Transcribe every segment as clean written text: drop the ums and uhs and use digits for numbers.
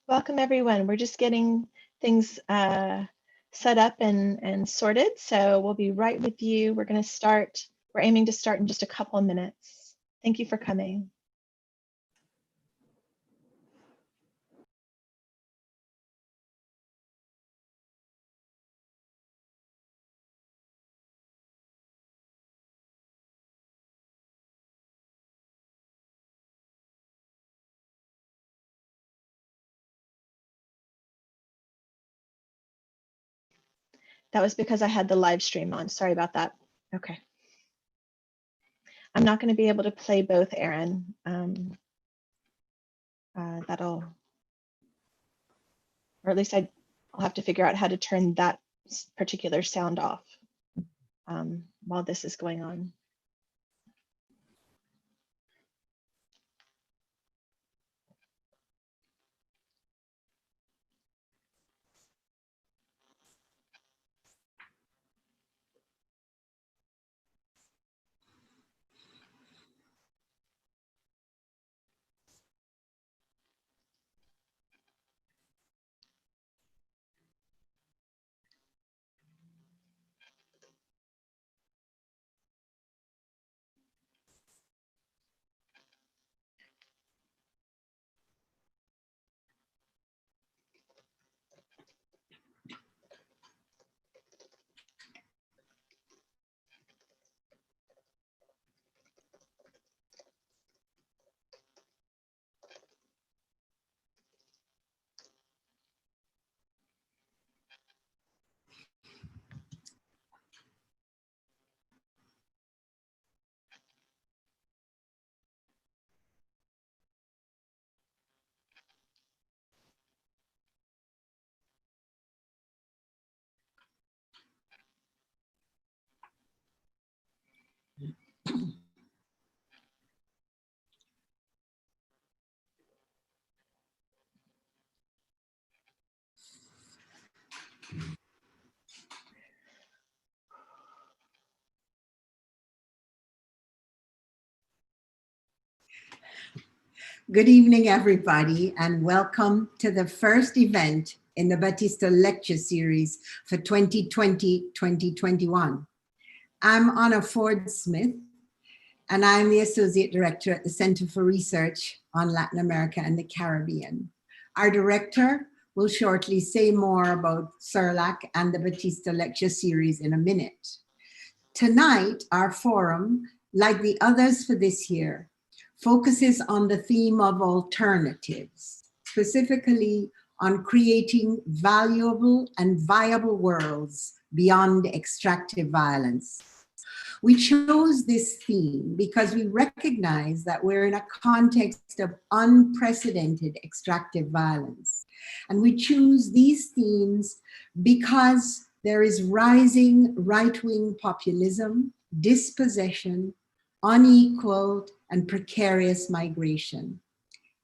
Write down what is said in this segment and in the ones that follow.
Welcome everyone. We're just getting things set up and sorted. So we'll be right with you. We're going to start. We're aiming to start in just a couple of minutes. Thank you for coming. That was because I had the live stream on. Sorry about that. Okay. I'm not going to be able to play both, Aaron. That'll, or at least I'll have to figure out how to turn that particular sound off while this is going on. Good evening, everybody, and welcome to the first event in the Baptista Lecture Series for 2020-2021. I'm Anna Ford Smith, and I'm the Associate Director at the Center for Research on Latin America and the Caribbean. Our director will shortly say more about Cerlac and the Baptista Lecture Series in a minute. Tonight, our forum, like the others for this year, focuses on the theme of alternatives, specifically on creating valuable and viable worlds beyond extractive violence. We chose this theme because we recognize that we're in a context of unprecedented extractive violence. And we choose these themes because there is rising right-wing populism, dispossession, unequaled and precarious migration.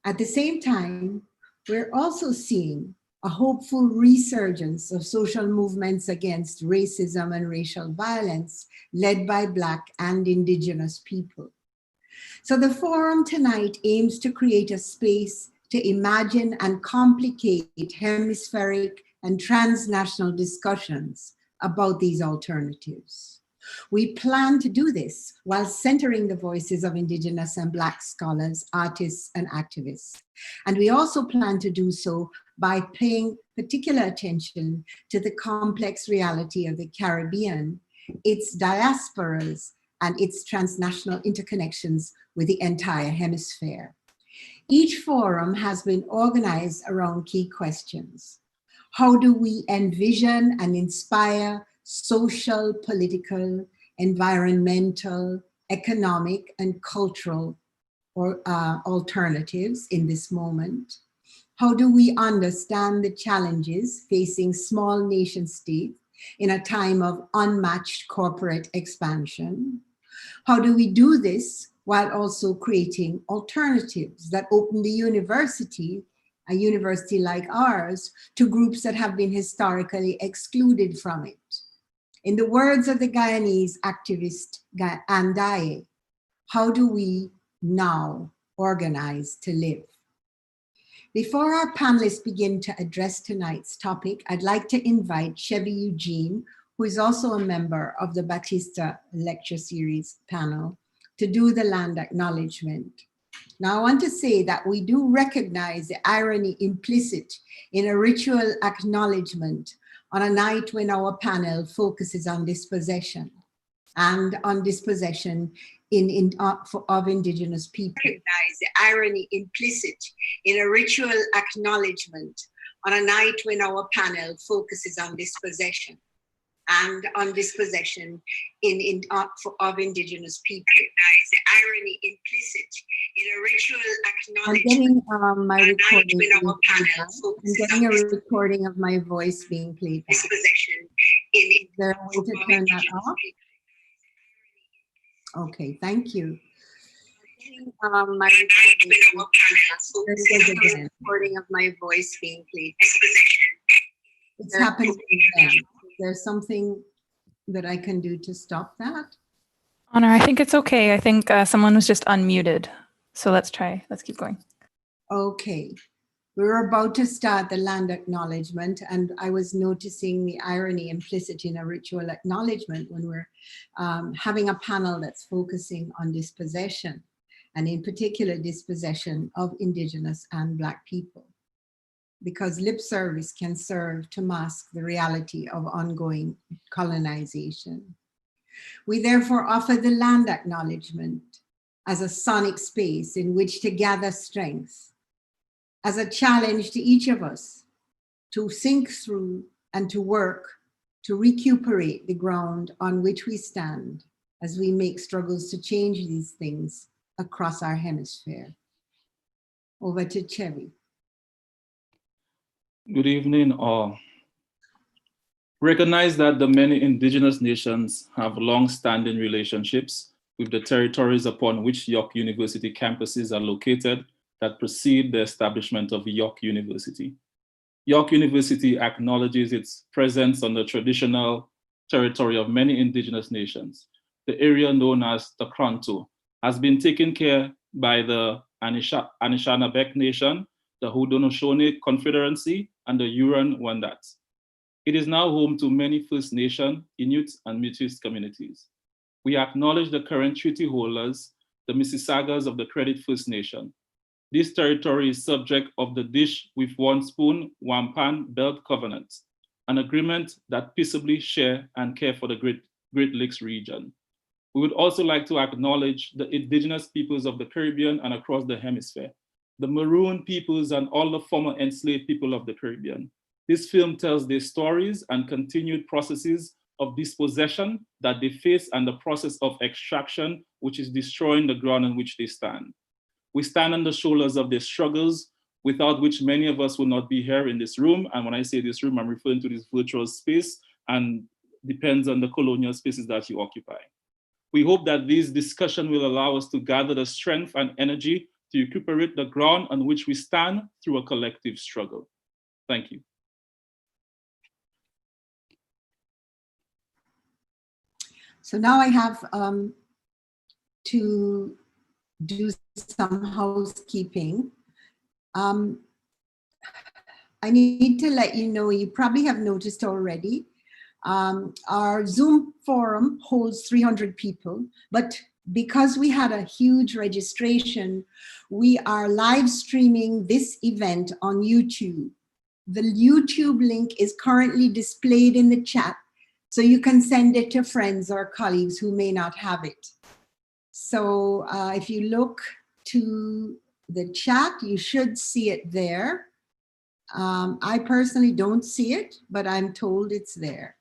At the same time, we're also seeing a hopeful resurgence of social movements against racism and racial violence led by Black and Indigenous people. So the forum tonight aims to create a space to imagine and complicate hemispheric and transnational discussions about these alternatives. We plan to do this while centering the voices of Indigenous and Black scholars, artists, and activists. And we also plan to do so by paying particular attention to the complex reality of the Caribbean, its diasporas, and its transnational interconnections with the entire hemisphere. Each forum has been organized around key questions. How do we envision and inspire social, political, environmental, economic, and cultural alternatives in this moment? How do we understand the challenges facing small nation states in a time of unmatched corporate expansion? How do we do this while also creating alternatives that open the university, a university like ours, to groups that have been historically excluded from it? In the words of the Guyanese activist Andaye, how do we now organize to live? Before our panelists begin to address tonight's topic, I'd like to invite Chevy Eugene, who is also a member of the Baptista Lecture Series panel, to do the land acknowledgement. Now, I want to say that we do recognize the irony implicit in a ritual acknowledgement on a night when our panel focuses on dispossession and on dispossession of Indigenous people. Recognize the irony implicit in a ritual acknowledgement on a night when our panel focuses on dispossession and on dispossession of Indigenous people. Recognize the irony implicit in a ritual acknowledgement. I'm getting a recording of my voice being played. Dispossession. Is there a way to turn that off? Okay, thank you. My recording of my voice being played. It's happening again. Is there something that I can do to stop that? Honor, I think it's okay. I think someone was just unmuted. So let's try. Let's keep going. Okay. We're about to start the land acknowledgement, and I was noticing the irony implicit in a ritual acknowledgement when we're having a panel that's focusing on dispossession, and in particular dispossession of Indigenous and Black people, because lip service can serve to mask the reality of ongoing colonization. We therefore offer the land acknowledgement as a sonic space in which to gather strength, as a challenge to each of us to think through and to work to recuperate the ground on which we stand as we make struggles to change these things across our hemisphere. Over to Chevy. Good evening, all. Recognize that the many Indigenous nations have long-standing relationships with the territories upon which York University campuses are located that precede the establishment of York University. York University acknowledges its presence on the traditional territory of many Indigenous nations. The area known as the Kronto has been taken care by the Anishinaabe Nation, the Haudenosaunee Confederacy, and the Huron-Wendat. It is now home to many First Nation, Inuit, and Métis communities. We acknowledge the current treaty holders, the Mississaugas of the Credit First Nation. This territory is subject of the Dish with One Spoon, One Pan Belt Covenant, an agreement that peaceably share and care for the Great Lakes region. We would also like to acknowledge the Indigenous peoples of the Caribbean and across the hemisphere, the Maroon peoples and all the former enslaved people of the Caribbean. This film tells their stories and continued processes of dispossession that they face and the process of extraction, which is destroying the ground on which they stand. We stand on the shoulders of their struggles, without which many of us will not be here in this room. And when I say this room, I'm referring to this virtual space, and depends on the colonial spaces that you occupy. We hope that this discussion will allow us to gather the strength and energy to recuperate the ground on which we stand through a collective struggle. Thank you. So now I have to do some housekeeping. I need to let you know, you probably have noticed already, our Zoom forum holds 300 people, but because we had a huge registration, we are live streaming this event on YouTube. The YouTube link is currently displayed in the chat, so you can send it to friends or colleagues who may not have it. So if you look to the chat, you should see it there. I personally don't see it, but I'm told it's there.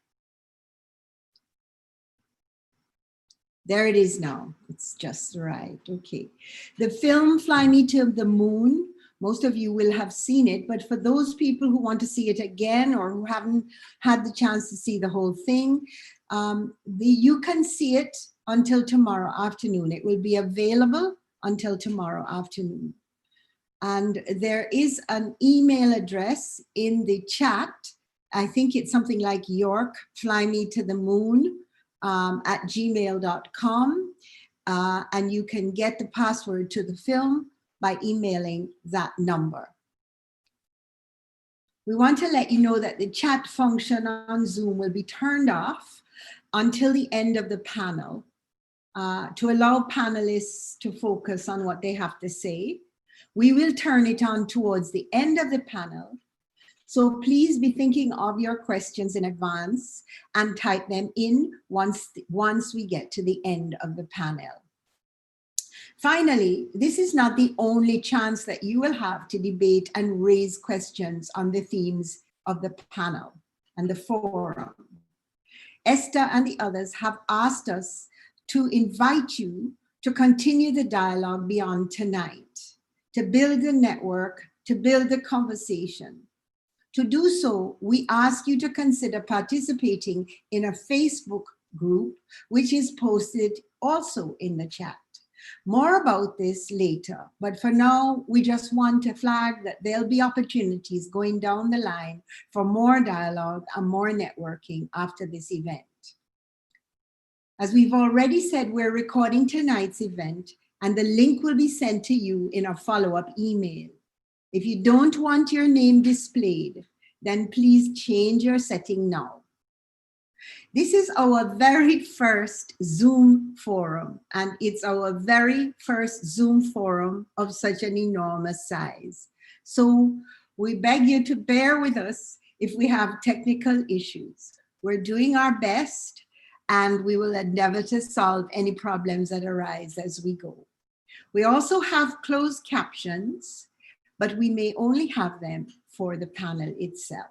There it is now. It's just right. Okay. The film Fly Me to the Moon, most of you will have seen it, but for those people who want to see it again or who haven't had the chance to see the whole thing, you can see it until tomorrow afternoon. It will be available until tomorrow afternoon. And there is an email address in the chat. I think it's something like York, Fly Me to the Moon at gmail.com. And you can get the password to the film by emailing that number. We want to let you know that the chat function on Zoom will be turned off until the end of the panel to allow panelists to focus on what they have to say. We will turn it on towards the end of the panel. So please be thinking of your questions in advance and type them in once we get to the end of the panel. Finally, this is not the only chance that you will have to debate and raise questions on the themes of the panel and the forum. Esther and the others have asked us to invite you to continue the dialogue beyond tonight, to build a network, to build a conversation. To do so, we ask you to consider participating in a Facebook group, which is posted also in the chat. More about this later, but for now, we just want to flag that there'll be opportunities going down the line for more dialogue and more networking after this event. As we've already said, we're recording tonight's event and the link will be sent to you in a follow-up email. If you don't want your name displayed, then please change your setting now. This is our very first Zoom forum, and it's our very first Zoom forum of such an enormous size. So we beg you to bear with us if we have technical issues. We're doing our best, and we will endeavor to solve any problems that arise as we go. We also have closed captions, but we may only have them for the panel itself.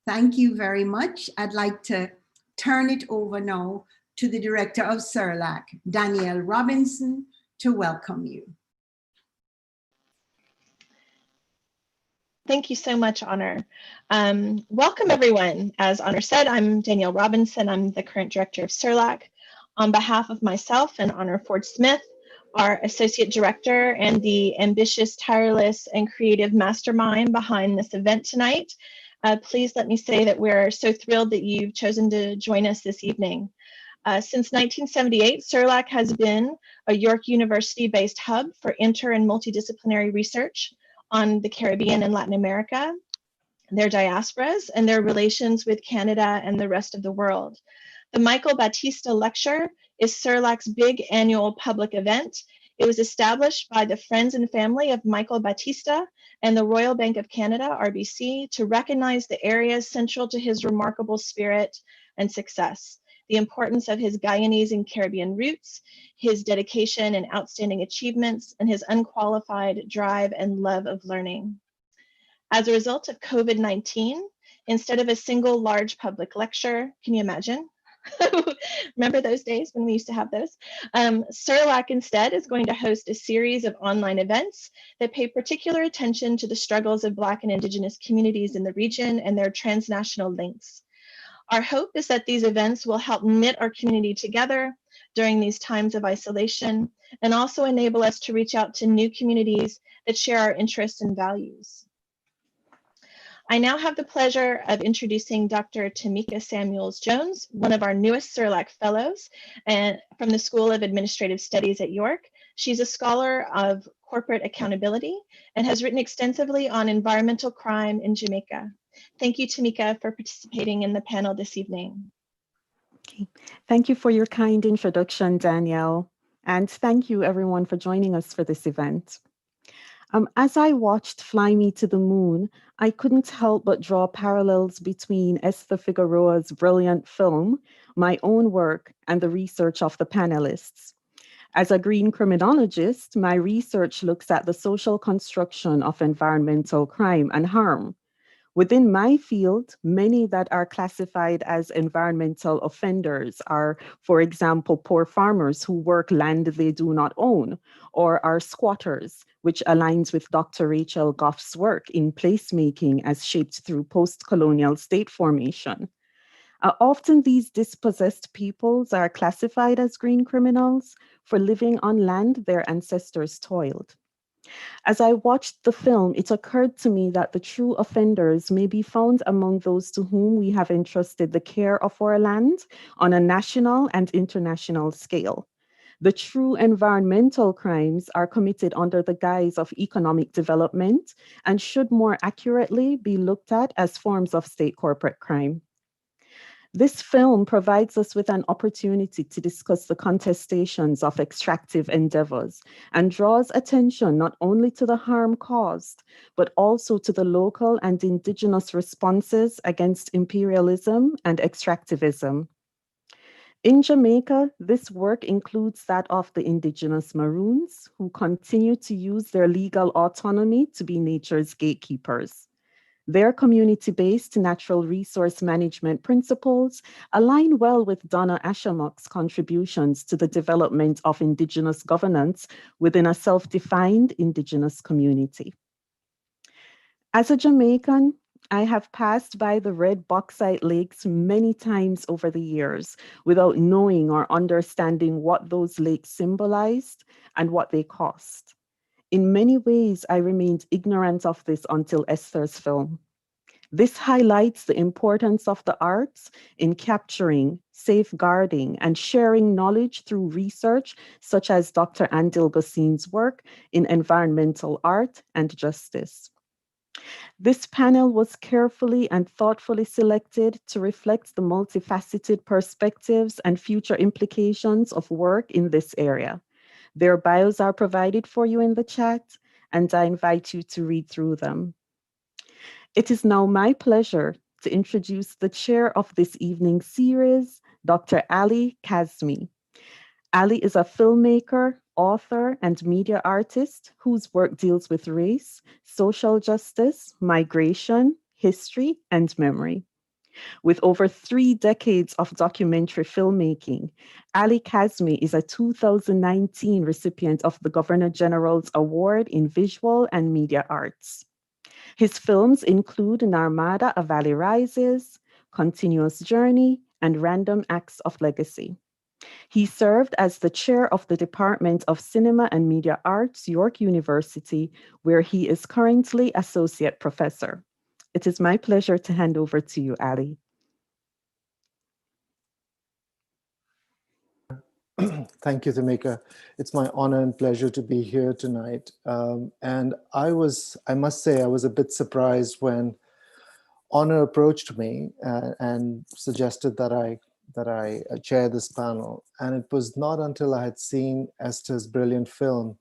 Thank you very much. I'd like to turn it over now to the director of Cerlac, Danielle Robinson, to welcome you. Thank you so much, Honor. Welcome, everyone. As Honor said, I'm Danielle Robinson. I'm the current director of Cerlac. On behalf of myself and Honor Ford Smith, our associate director and the ambitious, tireless, and creative mastermind behind this event tonight, please let me say that we're so thrilled that you've chosen to join us this evening. Since 1978, Cerlac has been a York University-based hub for inter and multidisciplinary research on the Caribbean and Latin America, their diasporas, and their relations with Canada and the rest of the world. The Michael Baptista Lecture is Cerlac's big annual public event. It was established by the friends and family of Michael Baptista and the Royal Bank of Canada, RBC, to recognize the areas central to his remarkable spirit and success, the importance of his Guyanese and Caribbean roots, his dedication and outstanding achievements, and his unqualified drive and love of learning. As a result of COVID-19, instead of a single large public lecture, can you imagine? Remember those days when we used to have those? Cerlac instead is going to host a series of online events that pay particular attention to the struggles of Black and Indigenous communities in the region and their transnational links. Our hope is that these events will help knit our community together during these times of isolation and also enable us to reach out to new communities that share our interests and values. I now have the pleasure of introducing Dr. Tamika Samuels-Jones, one of our newest Cerlac Fellows and from the School of Administrative Studies at York. She's a scholar of corporate accountability and has written extensively on environmental crime in Jamaica. Thank you, Tamika, for participating in the panel this evening. Okay. Thank you for your kind introduction, Danielle. And thank you, everyone, for joining us for this event. As I watched Fly Me to the Moon, I couldn't help but draw parallels between Esther Figueroa's brilliant film, my own work, and the research of the panelists. As a green criminologist, my research looks at the social construction of environmental crime and harm. Within my field, many that are classified as environmental offenders are, for example, poor farmers who work land they do not own, or are squatters, which aligns with Dr. Rachel Goffe's work in placemaking as shaped through post-colonial state formation. Often these dispossessed peoples are classified as green criminals for living on land their ancestors toiled. As I watched the film, it occurred to me that the true offenders may be found among those to whom we have entrusted the care of our land on a national and international scale. The true environmental crimes are committed under the guise of economic development and should more accurately be looked at as forms of state corporate crime. This film provides us with an opportunity to discuss the contestations of extractive endeavors and draws attention not only to the harm caused, but also to the local and indigenous responses against imperialism and extractivism. In Jamaica, this work includes that of the Indigenous Maroons, who continue to use their legal autonomy to be nature's gatekeepers. Their community-based natural resource management principles align well with Donna Ashamock's contributions to the development of Indigenous governance within a self-defined Indigenous community. As a Jamaican, I have passed by the red bauxite lakes many times over the years without knowing or understanding what those lakes symbolized and what they cost. In many ways, I remained ignorant of this until Esther's film. This highlights the importance of the arts in capturing, safeguarding, and sharing knowledge through research, such as Dr. Andil Gossin's work in environmental art and justice. This panel was carefully and thoughtfully selected to reflect the multifaceted perspectives and future implications of work in this area. Their bios are provided for you in the chat, and I invite you to read through them. It is now my pleasure to introduce the chair of this evening's series, Dr. Ali Kazimi. Ali is a filmmaker, author, and media artist whose work deals with race, social justice, migration, history, and memory. With over 3 decades of documentary filmmaking, Ali Kazimi is a 2019 recipient of the Governor General's Award in Visual and Media Arts. His films include Narmada, A Valley Rises, Continuous Journey, and Random Acts of Legacy. He served as the chair of the Department of Cinema and Media Arts, York University, where he is currently associate professor. It is my pleasure to hand over to you, Ali. Thank you, Tamika. It's my honor and pleasure to be here tonight. And I must say, I was a bit surprised when Honor approached me and suggested that I chair this panel. And it was not until I had seen Esther's brilliant film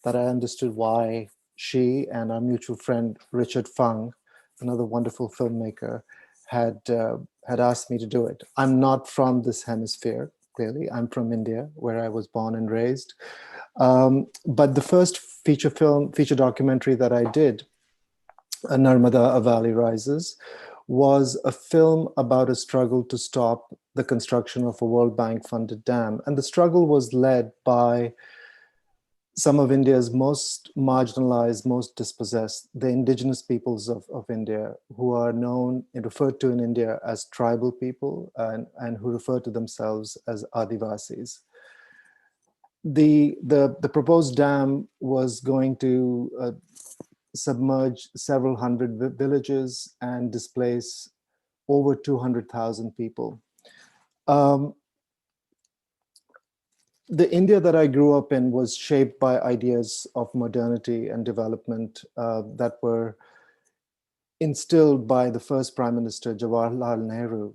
that I understood why she and our mutual friend, Richard Fung, another wonderful filmmaker, had asked me to do it. I'm not from this hemisphere. Clearly, I'm from India, where I was born and raised. But the first feature documentary that I did, Narmada, A Valley Rises, was a film about a struggle to stop the construction of a World Bank-funded dam. And the struggle was led by some of India's most marginalized, most dispossessed, the indigenous peoples of India, who are known and referred to in India as tribal people and who refer to themselves as Adivasis. The proposed dam was going to submerge several hundred villages and displace over 200,000 people. The India that I grew up in was shaped by ideas of modernity and development that were instilled by the first Prime Minister, Jawaharlal Nehru,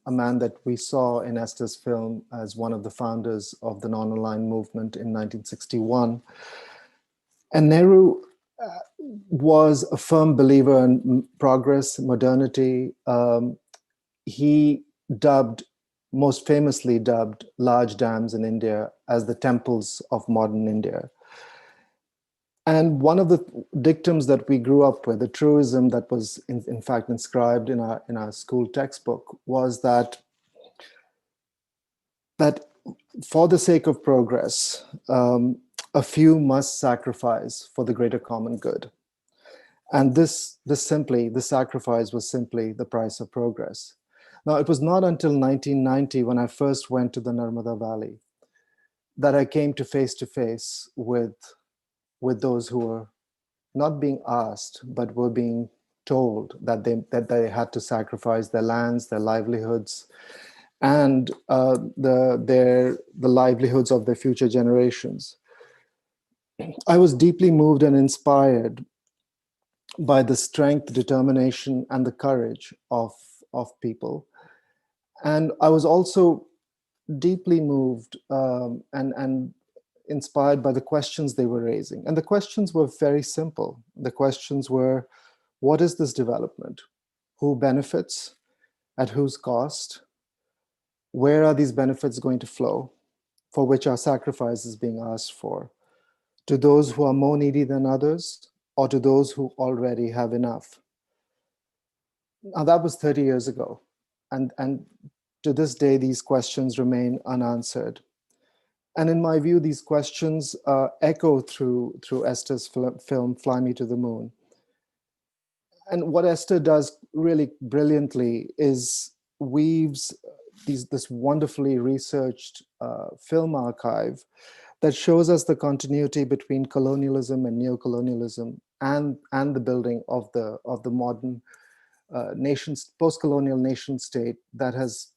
a man that we saw in Esther's film as one of the founders of the non-aligned movement in 1961. And Nehru was a firm believer in progress, modernity. He most famously dubbed large dams in India as the temples of modern India. And one of the dictums that we grew up with, the truism that was in fact inscribed in our school textbook, was that for the sake of progress, a few must sacrifice for the greater common good. And this sacrifice was simply the price of progress. Now, it was not until 1990 when I first went to the Narmada Valley that I came to face with those who were not being asked, but were being told that they had to sacrifice their lands, their livelihoods. and the livelihoods of their future generations. I was deeply moved and inspired by the strength, determination, and the courage of people. And I was also deeply moved and inspired by the questions they were raising. And the questions were very simple. The questions were, what is this development? Who benefits? At whose cost? Where are these benefits going to flow? For which our sacrifice is being asked for? To those who are more needy than others, or to those who already have enough? Now that was 30 years ago. And to this day, these questions remain unanswered. And in my view, these questions echo through Esther's film, Fly Me to the Moon. And what Esther does really brilliantly is weaves this wonderfully researched film archive that shows us the continuity between colonialism and neocolonialism and the building of the modern post-colonial nation state that has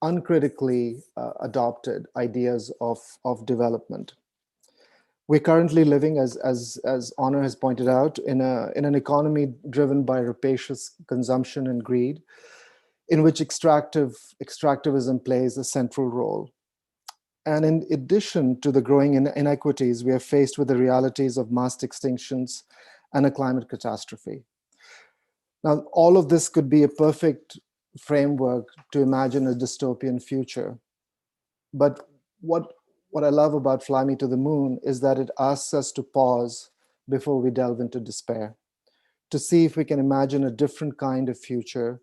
uncritically adopted ideas of development. We're currently living, as Honor has pointed out, in an economy driven by rapacious consumption and greed, in which extractivism plays a central role. And in addition to the growing inequities, we are faced with the realities of mass extinctions and a climate catastrophe. Now, all of this could be a perfect framework to imagine a dystopian future. But what I love about Fly Me to the Moon is that it asks us to pause before we delve into despair, to see if we can imagine a different kind of future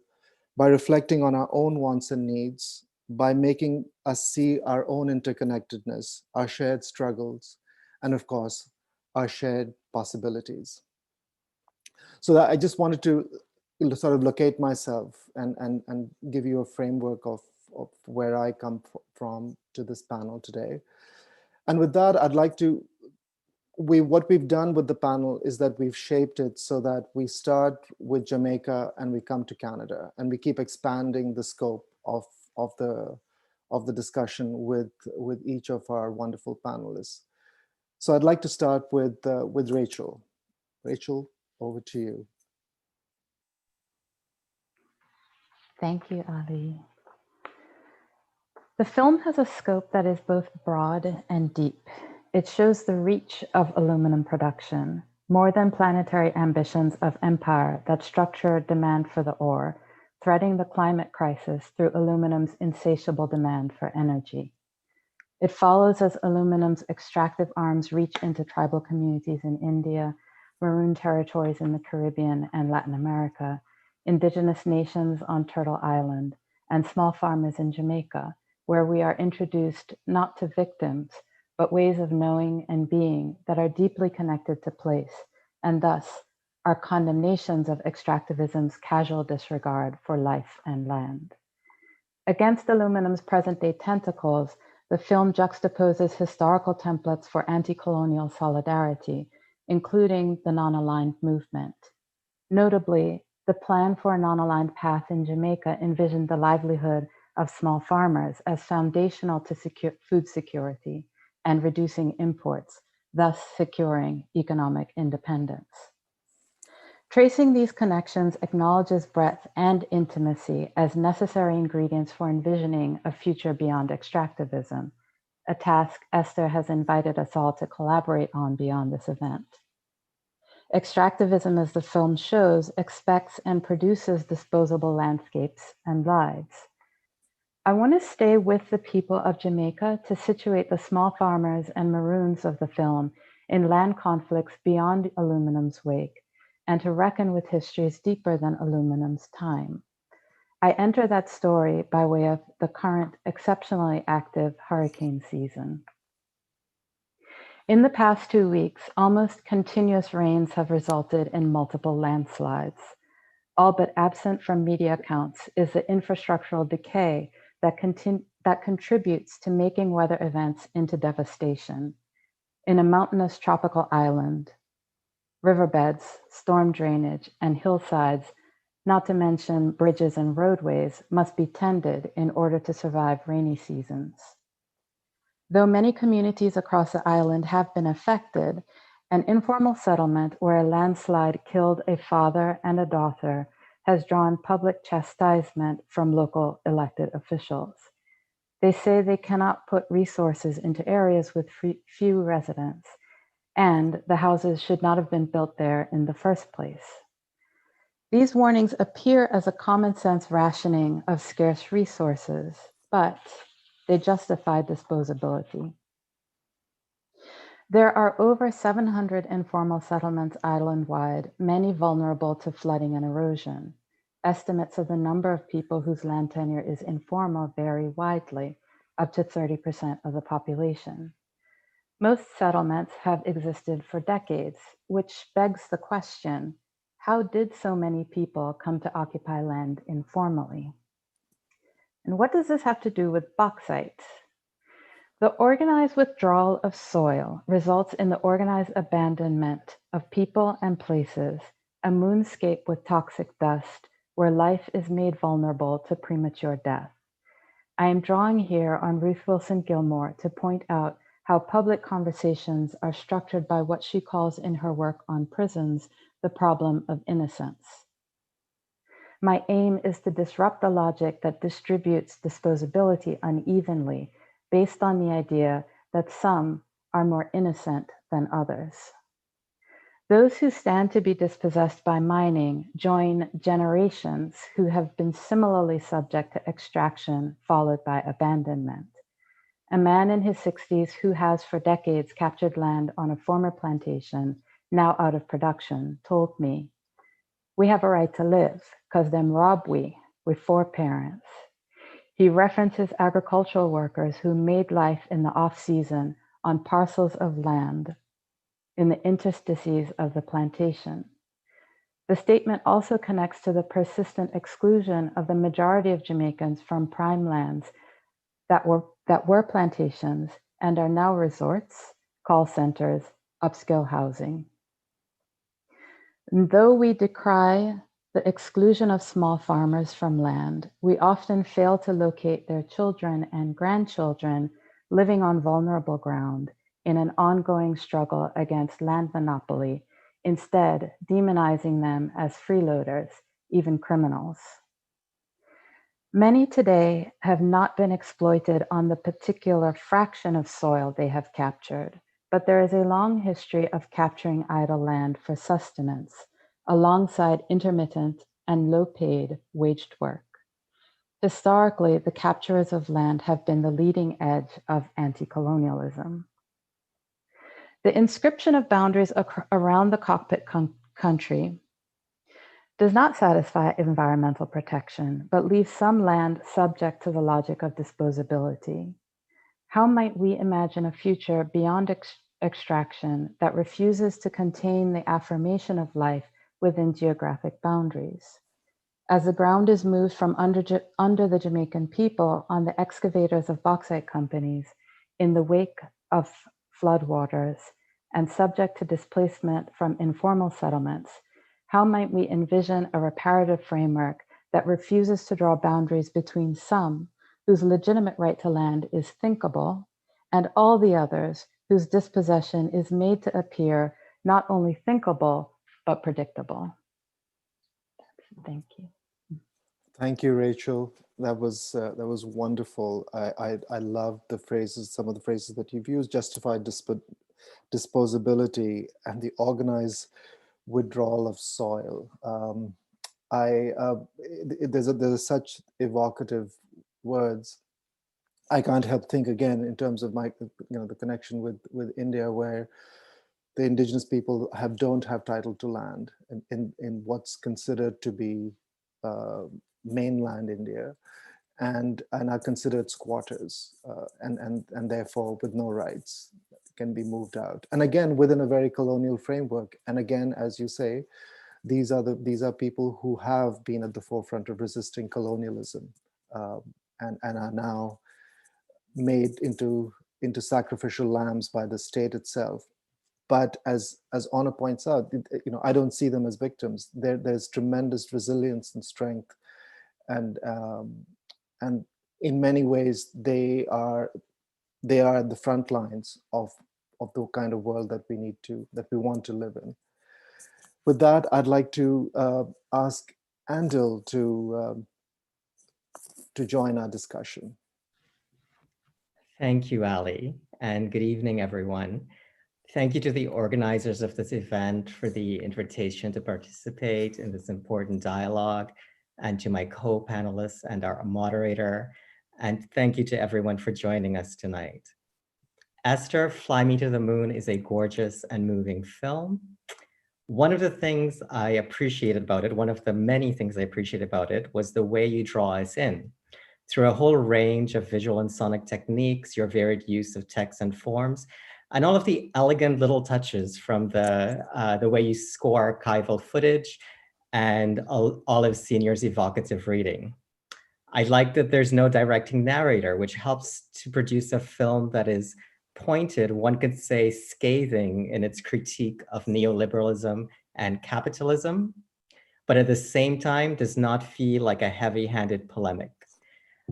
by reflecting on our own wants and needs, by making us see our own interconnectedness, our shared struggles, and of course, our shared possibilities. So that I just wanted to sort of locate myself and give you a framework of where I come from to this panel today. And with that, I'd like to, what we've done with the panel is that we've shaped it so that we start with Jamaica and we come to Canada, and we keep expanding the scope of the discussion with each of our wonderful panelists. So I'd like to start with Rachel. Rachel, over to you. Thank you, Ali. The film has a scope that is both broad and deep. It shows the reach of aluminum production, more than planetary ambitions of empire that structure demand for the ore, threading the climate crisis through aluminum's insatiable demand for energy. It follows as aluminum's extractive arms reach into tribal communities in India, maroon territories in the Caribbean and Latin America, Indigenous nations on Turtle Island, and small farmers in Jamaica, where we are introduced not to victims, but ways of knowing and being that are deeply connected to place, and thus are condemnations of extractivism's casual disregard for life and land. Against aluminum's present-day tentacles, the film juxtaposes historical templates for anti-colonial solidarity, including the non-aligned movement. Notably, the plan for a non-aligned path in Jamaica envisioned the livelihood of small farmers as foundational to food security and reducing imports, thus securing economic independence. Tracing these connections acknowledges breadth and intimacy as necessary ingredients for envisioning a future beyond extractivism, a task Esther has invited us all to collaborate on beyond this event. Extractivism, as the film shows, expects and produces disposable landscapes and lives. I want to stay with the people of Jamaica to situate the small farmers and maroons of the film in land conflicts beyond aluminum's wake, and to reckon with histories deeper than aluminum's time. I enter that story by way of the current exceptionally active hurricane season. In the past 2 weeks, almost continuous rains have resulted in multiple landslides. All but absent from media accounts is the infrastructural decay that contributes to making weather events into devastation. In a mountainous tropical island, riverbeds, storm drainage, and hillsides not to mention bridges and roadways, must be tended in order to survive rainy seasons. Though many communities across the island have been affected, an informal settlement where a landslide killed a father and a daughter has drawn public chastisement from local elected officials. They say they cannot put resources into areas with few residents, and the houses should not have been built there in the first place. These warnings appear as a common sense rationing of scarce resources, but they justify disposability. There are over 700 informal settlements island-wide, many vulnerable to flooding and erosion. Estimates of the number of people whose land tenure is informal vary widely, up to 30% of the population. Most settlements have existed for decades, which begs the question, how did so many people come to occupy land informally? And what does this have to do with bauxite? The organized withdrawal of soil results in the organized abandonment of people and places, a moonscape with toxic dust where life is made vulnerable to premature death. I am drawing here on Ruth Wilson Gilmore to point out how public conversations are structured by what she calls in her work on prisons, the problem of innocence. My aim is to disrupt the logic that distributes disposability unevenly based on the idea that some are more innocent than others. Those who stand to be dispossessed by mining join generations who have been similarly subject to extraction followed by abandonment. A man in his 60s who has for decades captured land on a former plantation, now out of production, told me, "We have a right to live, 'cause them rob we with 4 parents." He references agricultural workers who made life in the off-season on parcels of land in the interstices of the plantation. The statement also connects to the persistent exclusion of the majority of Jamaicans from prime lands that were plantations and are now resorts, call centers, upscale housing. And though we decry the exclusion of small farmers from land, we often fail to locate their children and grandchildren living on vulnerable ground in an ongoing struggle against land monopoly, instead demonizing them as freeloaders, even criminals. Many today have not been exploited on the particular fraction of soil they have captured, but there is a long history of capturing idle land for sustenance, alongside intermittent and low-paid waged work. Historically, the capturers of land have been the leading edge of anti-colonialism. The inscription of boundaries around the cockpit country does not satisfy environmental protection, but leaves some land subject to the logic of disposability. How might we imagine a future beyond extraction that refuses to contain the affirmation of life within geographic boundaries? As the ground is moved from under the Jamaican people on the excavators of bauxite companies in the wake of floodwaters and subject to displacement from informal settlements, how might we envision a reparative framework that refuses to draw boundaries between some whose legitimate right to land is thinkable and all the others whose dispossession is made to appear not only thinkable, but predictable? Thank you. Thank you, Rachel. That was wonderful. I love the phrases, some of the phrases that you've used: justified disposability and the organized withdrawal of soil. There's such evocative words. I can't help think again in terms of the connection with India, where the indigenous people don't have title to land in what's considered to be mainland India, and are considered squatters, and therefore with no rights, can be moved out. And again, within a very colonial framework. And again, as you say, these are people who have been at the forefront of resisting colonialism, and are now made into sacrificial lambs by the state itself. But as Honor points out, I don't see them as victims. There's tremendous resilience and strength, and in many ways they are at the front lines of the kind of world that we want to live in. With that, I'd like to ask Andil to join our discussion. Thank you, Ali, and good evening, everyone. Thank you to the organizers of this event for the invitation to participate in this important dialogue, and to my co-panelists and our moderator. And thank you to everyone for joining us tonight. Esther, Fly Me to the Moon is a gorgeous and moving film. One of the things I appreciated about it, one of the many things I appreciated about it, was the way you draw us in. Through a whole range of visual and sonic techniques, your varied use of text and forms, and all of the elegant little touches from the way you score archival footage and Olive Senior's evocative reading. I like that there's no directing narrator, which helps to produce a film that is pointed, one could say scathing in its critique of neoliberalism and capitalism, but at the same time does not feel like a heavy-handed polemic.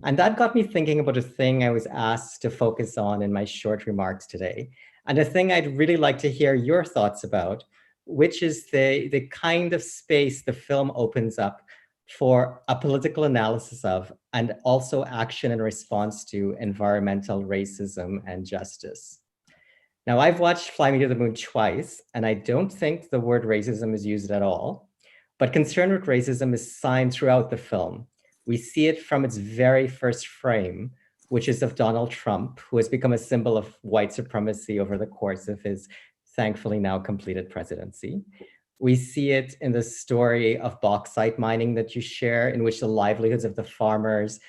And that got me thinking about a thing I was asked to focus on in my short remarks today, and a thing I'd really like to hear your thoughts about, which is the kind of space the film opens up for a political analysis of, and also action in response to environmental racism and justice. Now, I've watched Fly Me to the Moon twice, and I don't think the word racism is used at all, but concern with racism is signed throughout the film. We see it from its very first frame, which is of Donald Trump, who has become a symbol of white supremacy over the course of his thankfully now completed presidency. We see it in the story of bauxite mining that you share, in which the livelihoods of the farmers,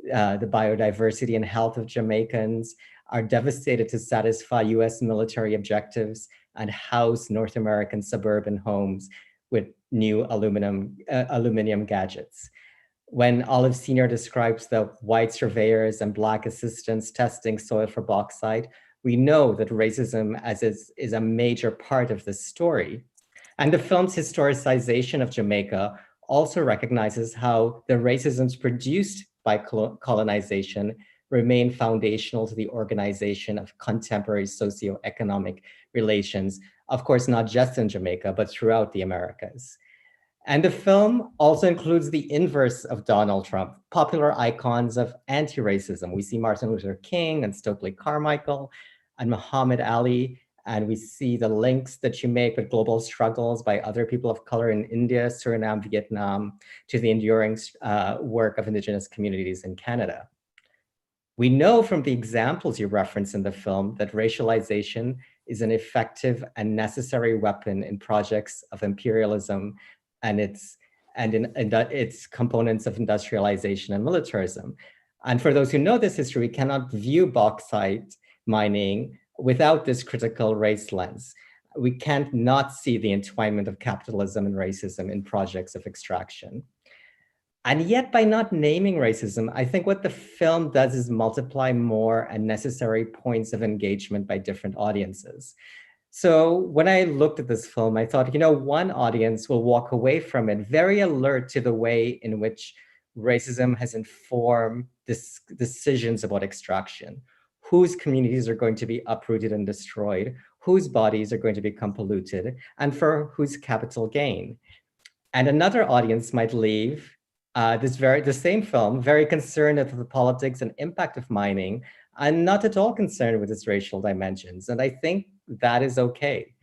the biodiversity and health of Jamaicans are devastated to satisfy US military objectives and house North American suburban homes with new aluminum gadgets. When Olive Senior describes the white surveyors and Black assistants testing soil for bauxite, we know that racism is a major part of this story. And the film's historicization of Jamaica also recognizes how the racisms produced by colonization remain foundational to the organization of contemporary socioeconomic relations, of course, not just in Jamaica, but throughout the Americas. And the film also includes the inverse of Donald Trump, popular icons of anti-racism. We see Martin Luther King and Stokely Carmichael and Muhammad Ali, and we see the links that you make with global struggles by other people of color in India, Suriname, Vietnam, to the enduring work of Indigenous communities in Canada. We know from the examples you reference in the film that racialization is an effective and necessary weapon in projects of imperialism and in its components of industrialization and militarism. And for those who know this history, we cannot view bauxite mining without this critical race lens. We can't not see the entwinement of capitalism and racism in projects of extraction. And yet, by not naming racism, I think what the film does is multiply more and necessary points of engagement by different audiences. So when I looked at this film, I thought, one audience will walk away from it very alert to the way in which racism has informed decisions about extraction, whose communities are going to be uprooted and destroyed, whose bodies are going to become polluted, and for whose capital gain. And another audience might leave the same film very concerned with the politics and impact of mining, and not at all concerned with its racial dimensions. And I think that is okay.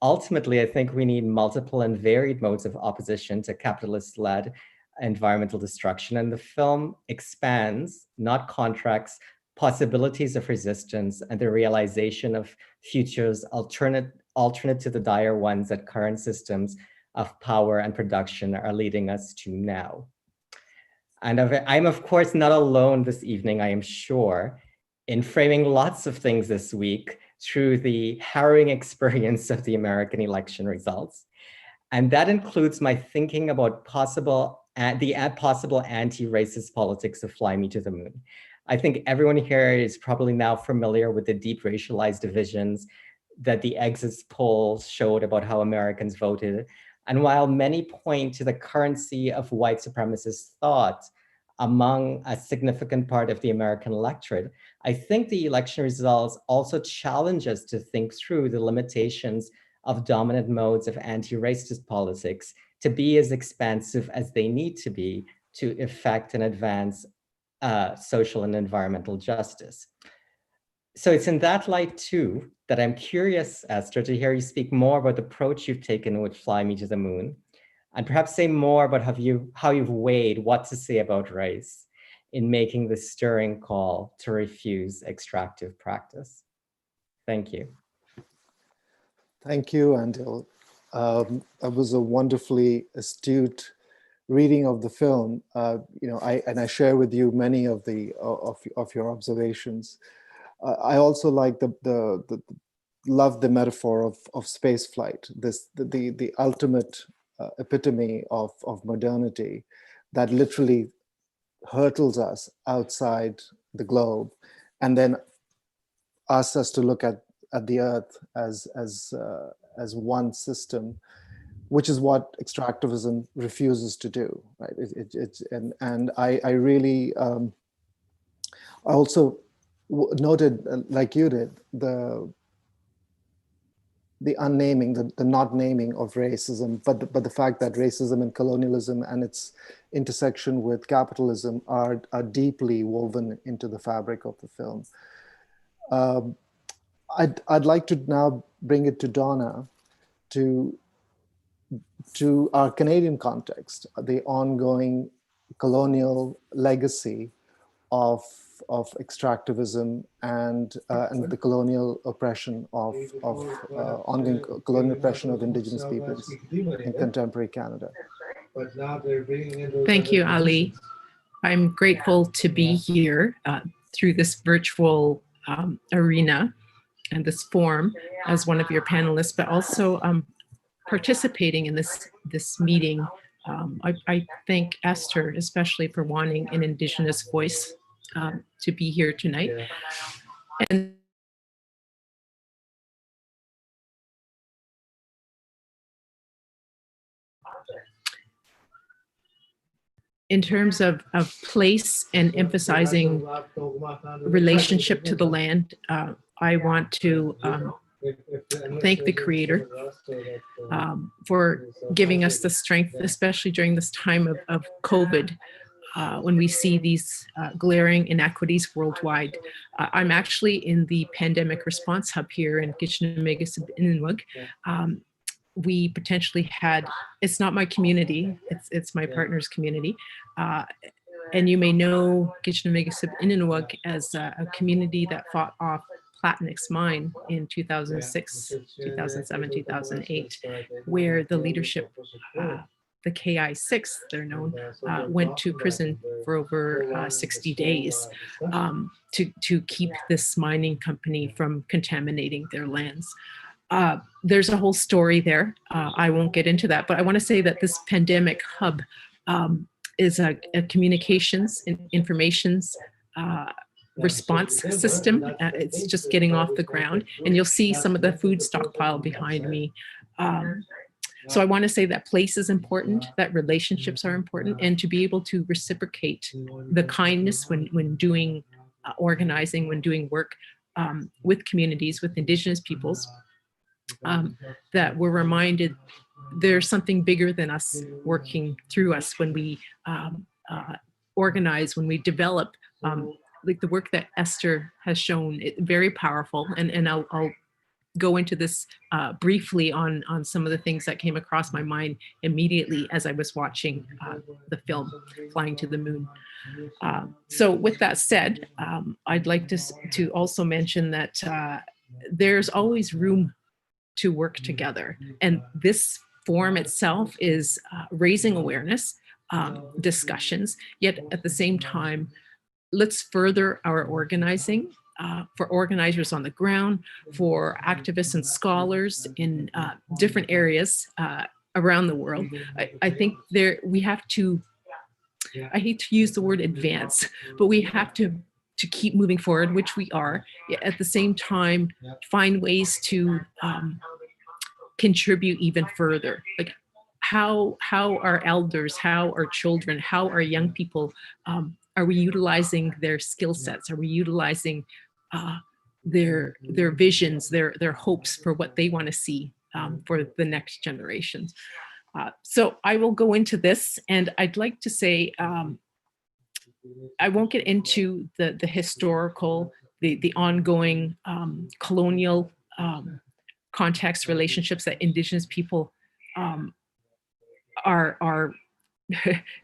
Ultimately, I think we need multiple and varied modes of opposition to capitalist-led environmental destruction. And the film expands, not contracts, possibilities of resistance and the realization of futures alternate to the dire ones that current systems of power and production are leading us to now. And I'm, of course, not alone this evening, I am sure, in framing lots of things this week through the harrowing experience of the American election results. And that includes my thinking about the possible anti-racist politics of Fly Me to the Moon. I think everyone here is probably now familiar with the deep racialized divisions that the exit polls showed about how Americans voted. And while many point to the currency of white supremacist thought among a significant part of the American electorate, I think the election results also challenge us to think through the limitations of dominant modes of anti-racist politics to be as expansive as they need to be to effect and advance social and environmental justice. So it's in that light too that I'm curious, Esther, to hear you speak more about the approach you've taken with Fly Me to the Moon, and perhaps say more about how you've weighed what to say about race in making the stirring call to refuse extractive practice. Thank you. Thank you, Andil. That was a wonderfully astute reading of the film. I share with you many of your observations. I also like love the metaphor of space flight. The ultimate epitome of modernity that literally hurtles us outside the globe, and then asks us to look at the Earth as one system, which is what extractivism refuses to do. Right? I really I also noted, like you did, the unnaming, the not naming of racism, but the fact that racism and colonialism and its intersection with capitalism are deeply woven into the fabric of the film. I'd like to now bring it to Donna to our Canadian context, the ongoing colonial legacy of extractivism and the colonial oppression ongoing colonial oppression of Indigenous peoples in contemporary Canada. Thank you, Ali. I'm grateful to be here through this virtual arena and this forum as one of your panelists, but also participating in this meeting. I thank Esther especially for wanting an Indigenous voice to be here tonight. And in terms of place and emphasizing relationship to the land, I want to thank the Creator for giving us the strength, especially during this time of COVID, when we see these glaring inequities worldwide. I'm actually in the pandemic response hub here in Gitchinamegasup. We potentially had, it's not my community, it's my partner's community. And you may know Gitchinamegasup as a community that fought off Platinix mine in 2006, 2007, 2008, where the leadership, the KI6, they're known, went to prison for over 60 days to keep this mining company from contaminating their lands. There's a whole story there. I won't get into that, but I want to say that this pandemic hub is a communications and informations response system. It's just getting off the ground, and you'll see some of the food stockpile behind me. So I want to say that place is important, that relationships are important, and to be able to reciprocate the kindness when doing organizing, when doing work with communities, with Indigenous peoples, that we're reminded there's something bigger than us working through us when we organize, when we develop, like the work that Esther has shown, very powerful. And I'll go into this briefly on some of the things that came across my mind immediately as I was watching the film, Flying to the Moon. So with that said, I'd like to also mention that there's always room to work together. And this forum itself is raising awareness, discussions, yet at the same time, let's further our organizing for organizers on the ground, for activists and scholars in different areas around the world. I think we have to, I hate to use the word advance, but we have to keep moving forward, which we are, at the same time, find ways to contribute even further. Like how our elders, how our children, how our young people, are we utilizing their skill sets? Are we utilizing their visions, their hopes for what they want to see for the next generations? So I will go into this, and I'd like to say, I won't get into the historical, the ongoing colonial context relationships that Indigenous people are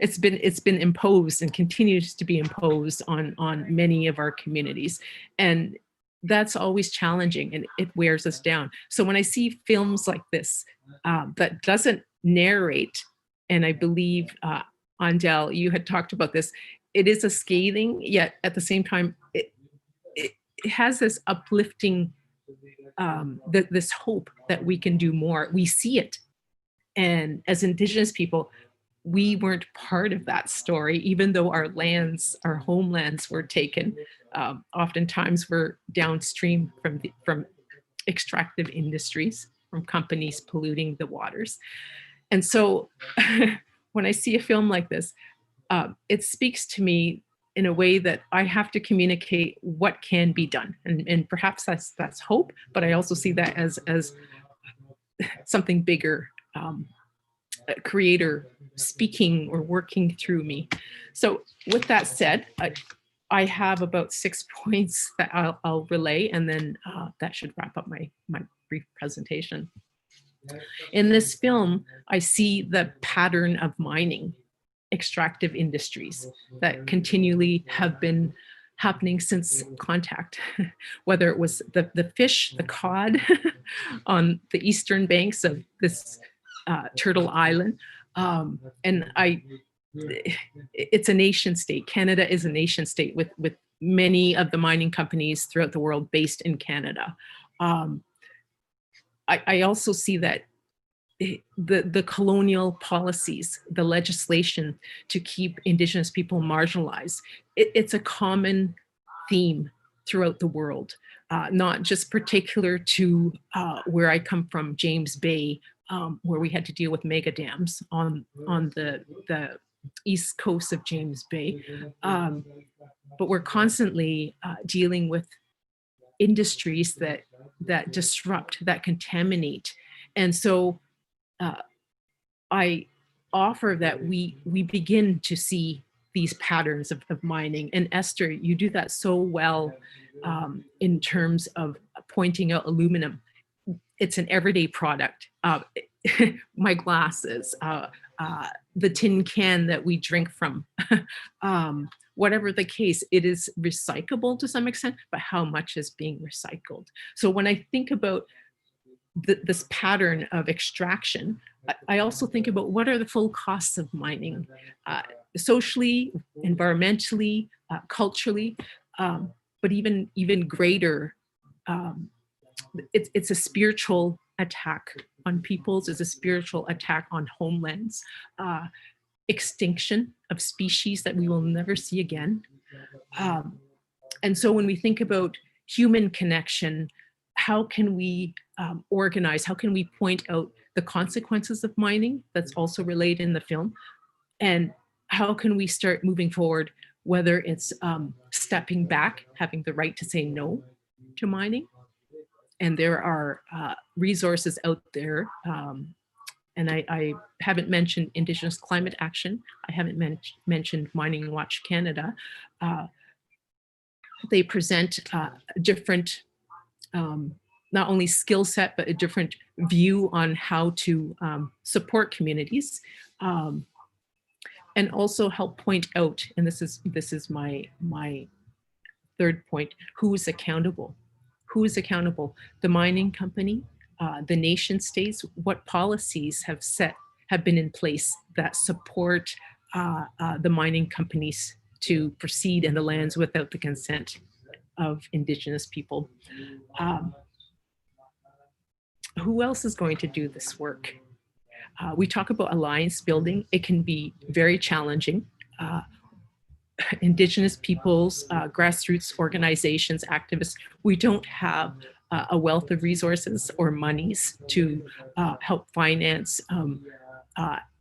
it's been imposed and continues to be imposed on many of our communities, and that's always challenging, and it wears us down. So when I see films like this that doesn't narrate, and I believe Andel, you had talked about this, it is a scathing, yet at the same time it has this uplifting this hope that we can do more. We see it, and as Indigenous people, we weren't part of that story, even though our lands, our homelands were taken. Oftentimes we're downstream from extractive industries, from companies polluting the waters. And so when I see a film like this, it speaks to me in a way that I have to communicate what can be done. And perhaps that's hope, but I also see that as something bigger, a creator speaking or working through me. So with that said, I have about 6 points that I'll relay, and then that should wrap up my brief presentation. In this film, I see the pattern of mining, extractive industries that continually have been happening since contact, whether it was the fish, the cod on the eastern banks of this Turtle Island. And it's a nation state. Canada is a nation state with many of the mining companies throughout the world based in Canada. I also see that the colonial policies, the legislation to keep Indigenous people marginalized, it's a common theme throughout the world, not just particular to where I come from, James Bay, where we had to deal with mega dams on the east coast of James Bay. But we're constantly dealing with industries that disrupt, that contaminate. And so I offer that we begin to see these patterns of mining. And Esther, you do that so well in terms of pointing out aluminum. It's an everyday product. My glasses, the tin can that we drink from, whatever the case, it is recyclable to some extent, but how much is being recycled? So when I think about this pattern of extraction, I also think about what are the full costs of mining, socially, environmentally, culturally, but even greater. It's a spiritual attack on peoples, it's a spiritual attack on homelands, extinction of species that we will never see again. And so when we think about human connection, how can we organize, how can we point out the consequences of mining that's also relayed in the film? And how can we start moving forward, whether it's stepping back, having the right to say no to mining? And there are resources out there. And I haven't mentioned Indigenous climate action. I haven't mentioned Mining Watch Canada. They present different, not only skill set, but a different view on how to support communities. And also help point out, and this is my third point, who is accountable? Who is accountable? The mining company, the nation states. What policies have been in place that support the mining companies to proceed in the lands without the consent of Indigenous people? Who else is going to do this work? We talk about alliance building. It can be very challenging. Indigenous peoples, grassroots organizations, activists, we don't have a wealth of resources or monies to help finance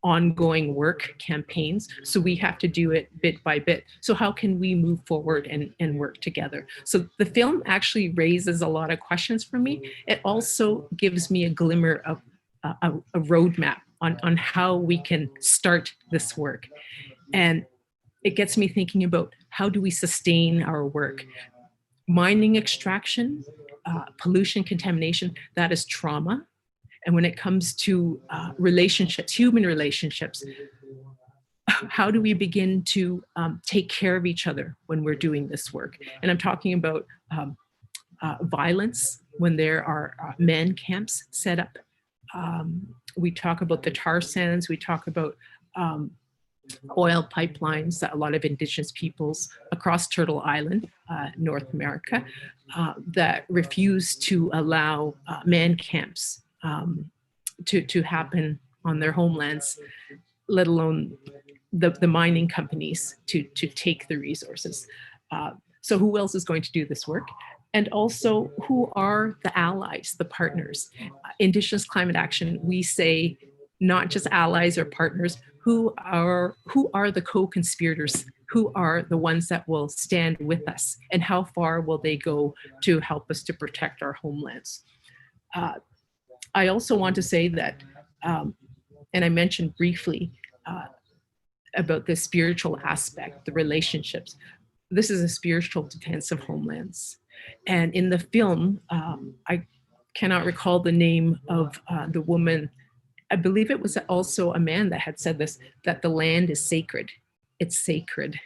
ongoing work campaigns. So we have to do it bit by bit. So how can we move forward and work together? So the film actually raises a lot of questions for me. It also gives me a glimmer of a roadmap on how we can start this work. And it gets me thinking about how do we sustain our work? Mining extraction, pollution, contamination, that is trauma. And when it comes to relationships, human relationships, how do we begin to take care of each other when we're doing this work? And I'm talking about violence when there are man camps set up. We talk about the tar sands, we talk about oil pipelines that a lot of Indigenous peoples across Turtle Island, North America, that refuse to allow man camps to happen on their homelands, let alone the mining companies to take the resources. So who else is going to do this work? And also, who are the allies, the partners? Indigenous climate action, we say not just allies or partners, who are the co-conspirators? Who are the ones that will stand with us? And how far will they go to help us to protect our homelands? I also want to say that, and I mentioned briefly about the spiritual aspect, the relationships. This is a spiritual defense of homelands. And in the film, I cannot recall the name of the woman. I believe it was also a man that had said this, that the land is sacred. It's sacred.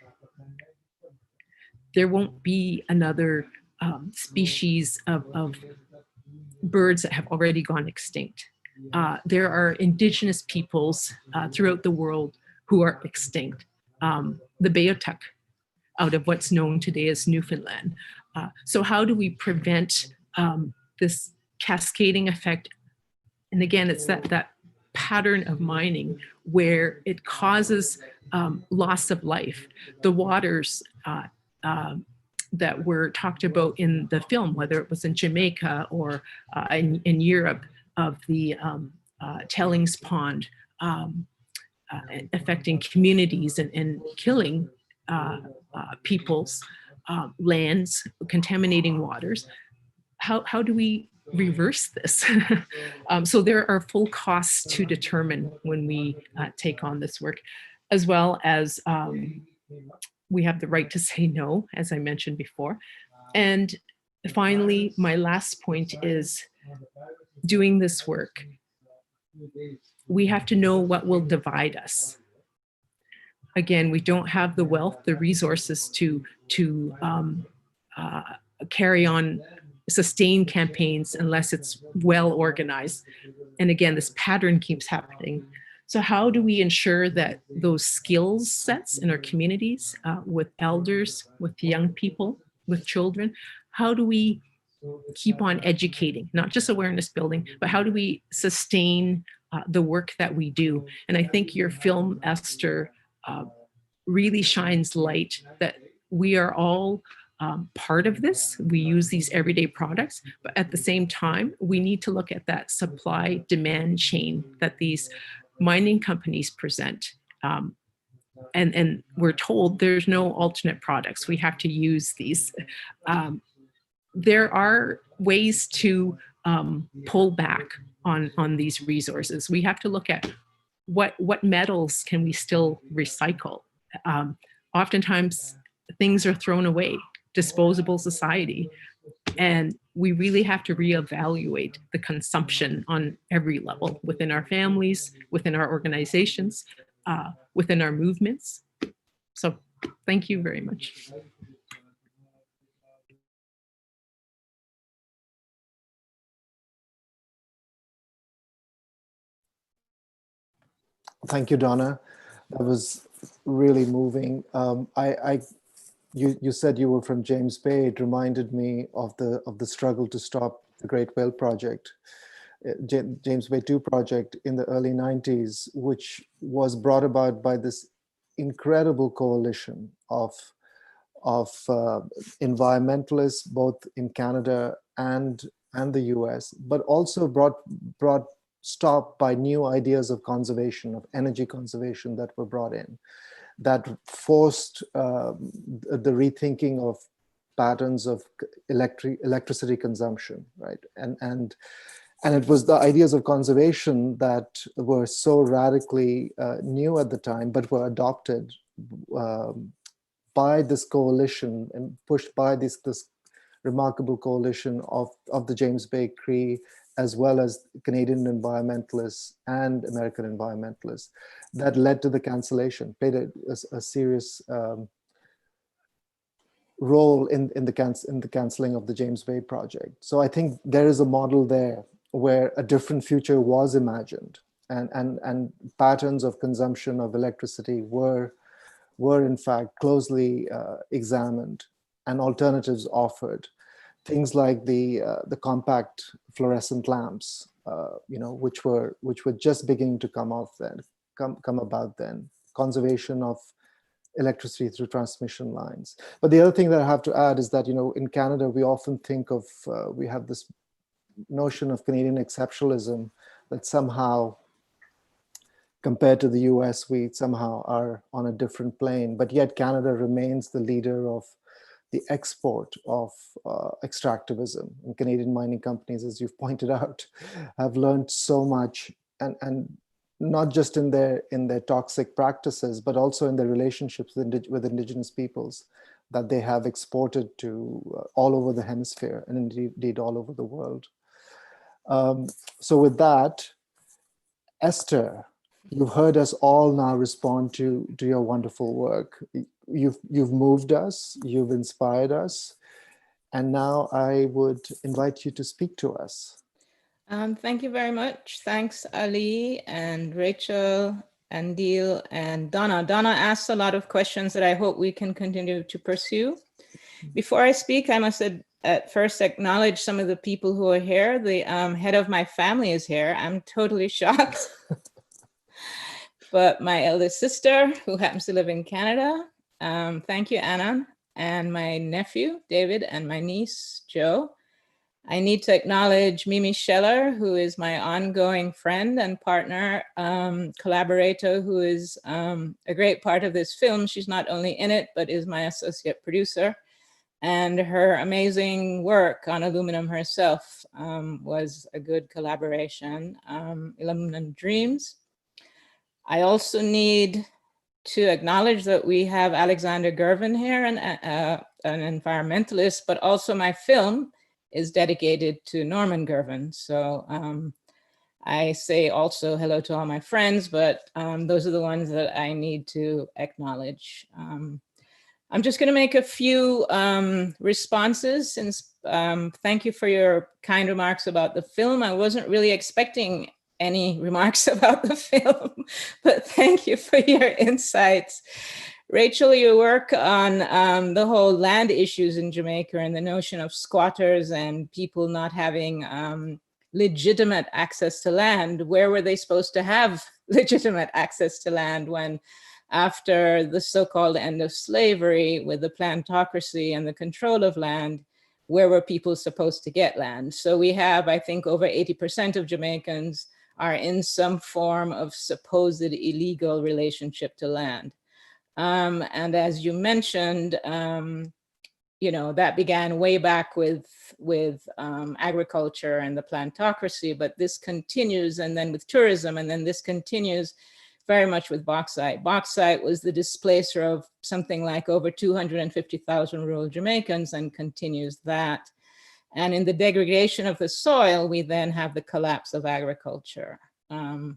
There won't be another species of birds that have already gone extinct. There are Indigenous peoples throughout the world who are extinct. The Beothuk, out of what's known today as Newfoundland. So how do we prevent this cascading effect? And again, it's that pattern of mining where it causes loss of life. The waters that were talked about in the film, whether it was in Jamaica or in Europe, of the Tellings Pond affecting communities and killing people's lands, contaminating waters. How do we reverse this? So there are full costs to determine when we take on this work, as well as we have the right to say no, as I mentioned before. And finally, my last point is doing this work. We have to know what will divide us. Again, we don't have the wealth, the resources to carry on, sustain campaigns unless it's well organized. And again, this pattern keeps happening. So how do we ensure that those skills sets in our communities, with elders, with young people, with children, how do we keep on educating, not just awareness building, but how do we sustain the work that we do? And I think your film, Esther, really shines light that we are all part of this. We use these everyday products, but at the same time, we need to look at that supply demand chain that these mining companies present. And we're told there's no alternate products. We have to use these. There are ways to pull back on these resources. We have to look at what metals can we still recycle. Oftentimes things are thrown away, disposable society, and we really have to reevaluate the consumption on every level, within our families, within our organizations, within our movements. So thank you very much. Thank you, Donna. That was really moving. You said you were from James Bay. It reminded me of the struggle to stop the Great Whale Project, James Bay 2 project in the early 90s, which was brought about by this incredible coalition of environmentalists, both in Canada and the US, but also brought stopped by new ideas of conservation, of energy conservation that were brought in, that forced the rethinking of patterns of electricity consumption, right? And it was the ideas of conservation that were so radically new at the time, but were adopted by this coalition and pushed by this remarkable coalition of the James Bay Cree, as well as Canadian environmentalists and American environmentalists, that led to the cancellation, played a serious role in the canceling of the James Bay project. So I think there is a model there where a different future was imagined, and patterns of consumption of electricity were in fact closely examined, and alternatives offered. Things like the compact fluorescent lamps, which were just beginning to come about then. Conservation of electricity through transmission lines. But the other thing that I have to add is that, in Canada, we often think of, we have this notion of Canadian exceptionalism, that somehow, compared to the US, we somehow are on a different plane, but yet Canada remains the leader of the export of extractivism. And Canadian mining companies, as you've pointed out, have learned so much, and not just in their toxic practices, but also in their relationships with Indigenous peoples that they have exported to all over the hemisphere, and indeed all over the world. So with that, Esther, you've heard us all now respond to your wonderful work. You've moved us, you've inspired us, and now I would invite you to speak to us. Thank you very much. Thanks, Ali and Rachel and Deal and Donna. Donna asked a lot of questions that I hope we can continue to pursue. Before I speak, I must at first acknowledge some of the people who are here. The head of my family is here. I'm totally shocked. But my eldest sister, who happens to live in Canada, thank you, Anna, and my nephew, David, and my niece, Jo. I need to acknowledge Mimi Scheller, who is my ongoing friend and partner, collaborator, who is a great part of this film. She's not only in it, but is my associate producer. And her amazing work on aluminum herself was a good collaboration. Aluminum Dreams. I also need to acknowledge that we have Alexander Gervin here, an environmentalist, but also my film is dedicated to Norman Gervin. So I say also hello to all my friends, but those are the ones that I need to acknowledge. I'm just gonna make a few responses, since thank you for your kind remarks about the film. I wasn't really expecting any remarks about the film, but thank you for your insights. Rachel, your work on the whole land issues in Jamaica and the notion of squatters and people not having legitimate access to land. Where were they supposed to have legitimate access to land when, after the so-called end of slavery with the plantocracy and the control of land, where were people supposed to get land? So we have, I think, over 80% of Jamaicans are in some form of supposed illegal relationship to land. And as you mentioned, that began way back with agriculture and the plantocracy, but this continues, and then with tourism, and then this continues very much with bauxite. Bauxite was the displacer of something like over 250,000 rural Jamaicans, and continues that. And in the degradation of the soil, we then have the collapse of agriculture. Andil,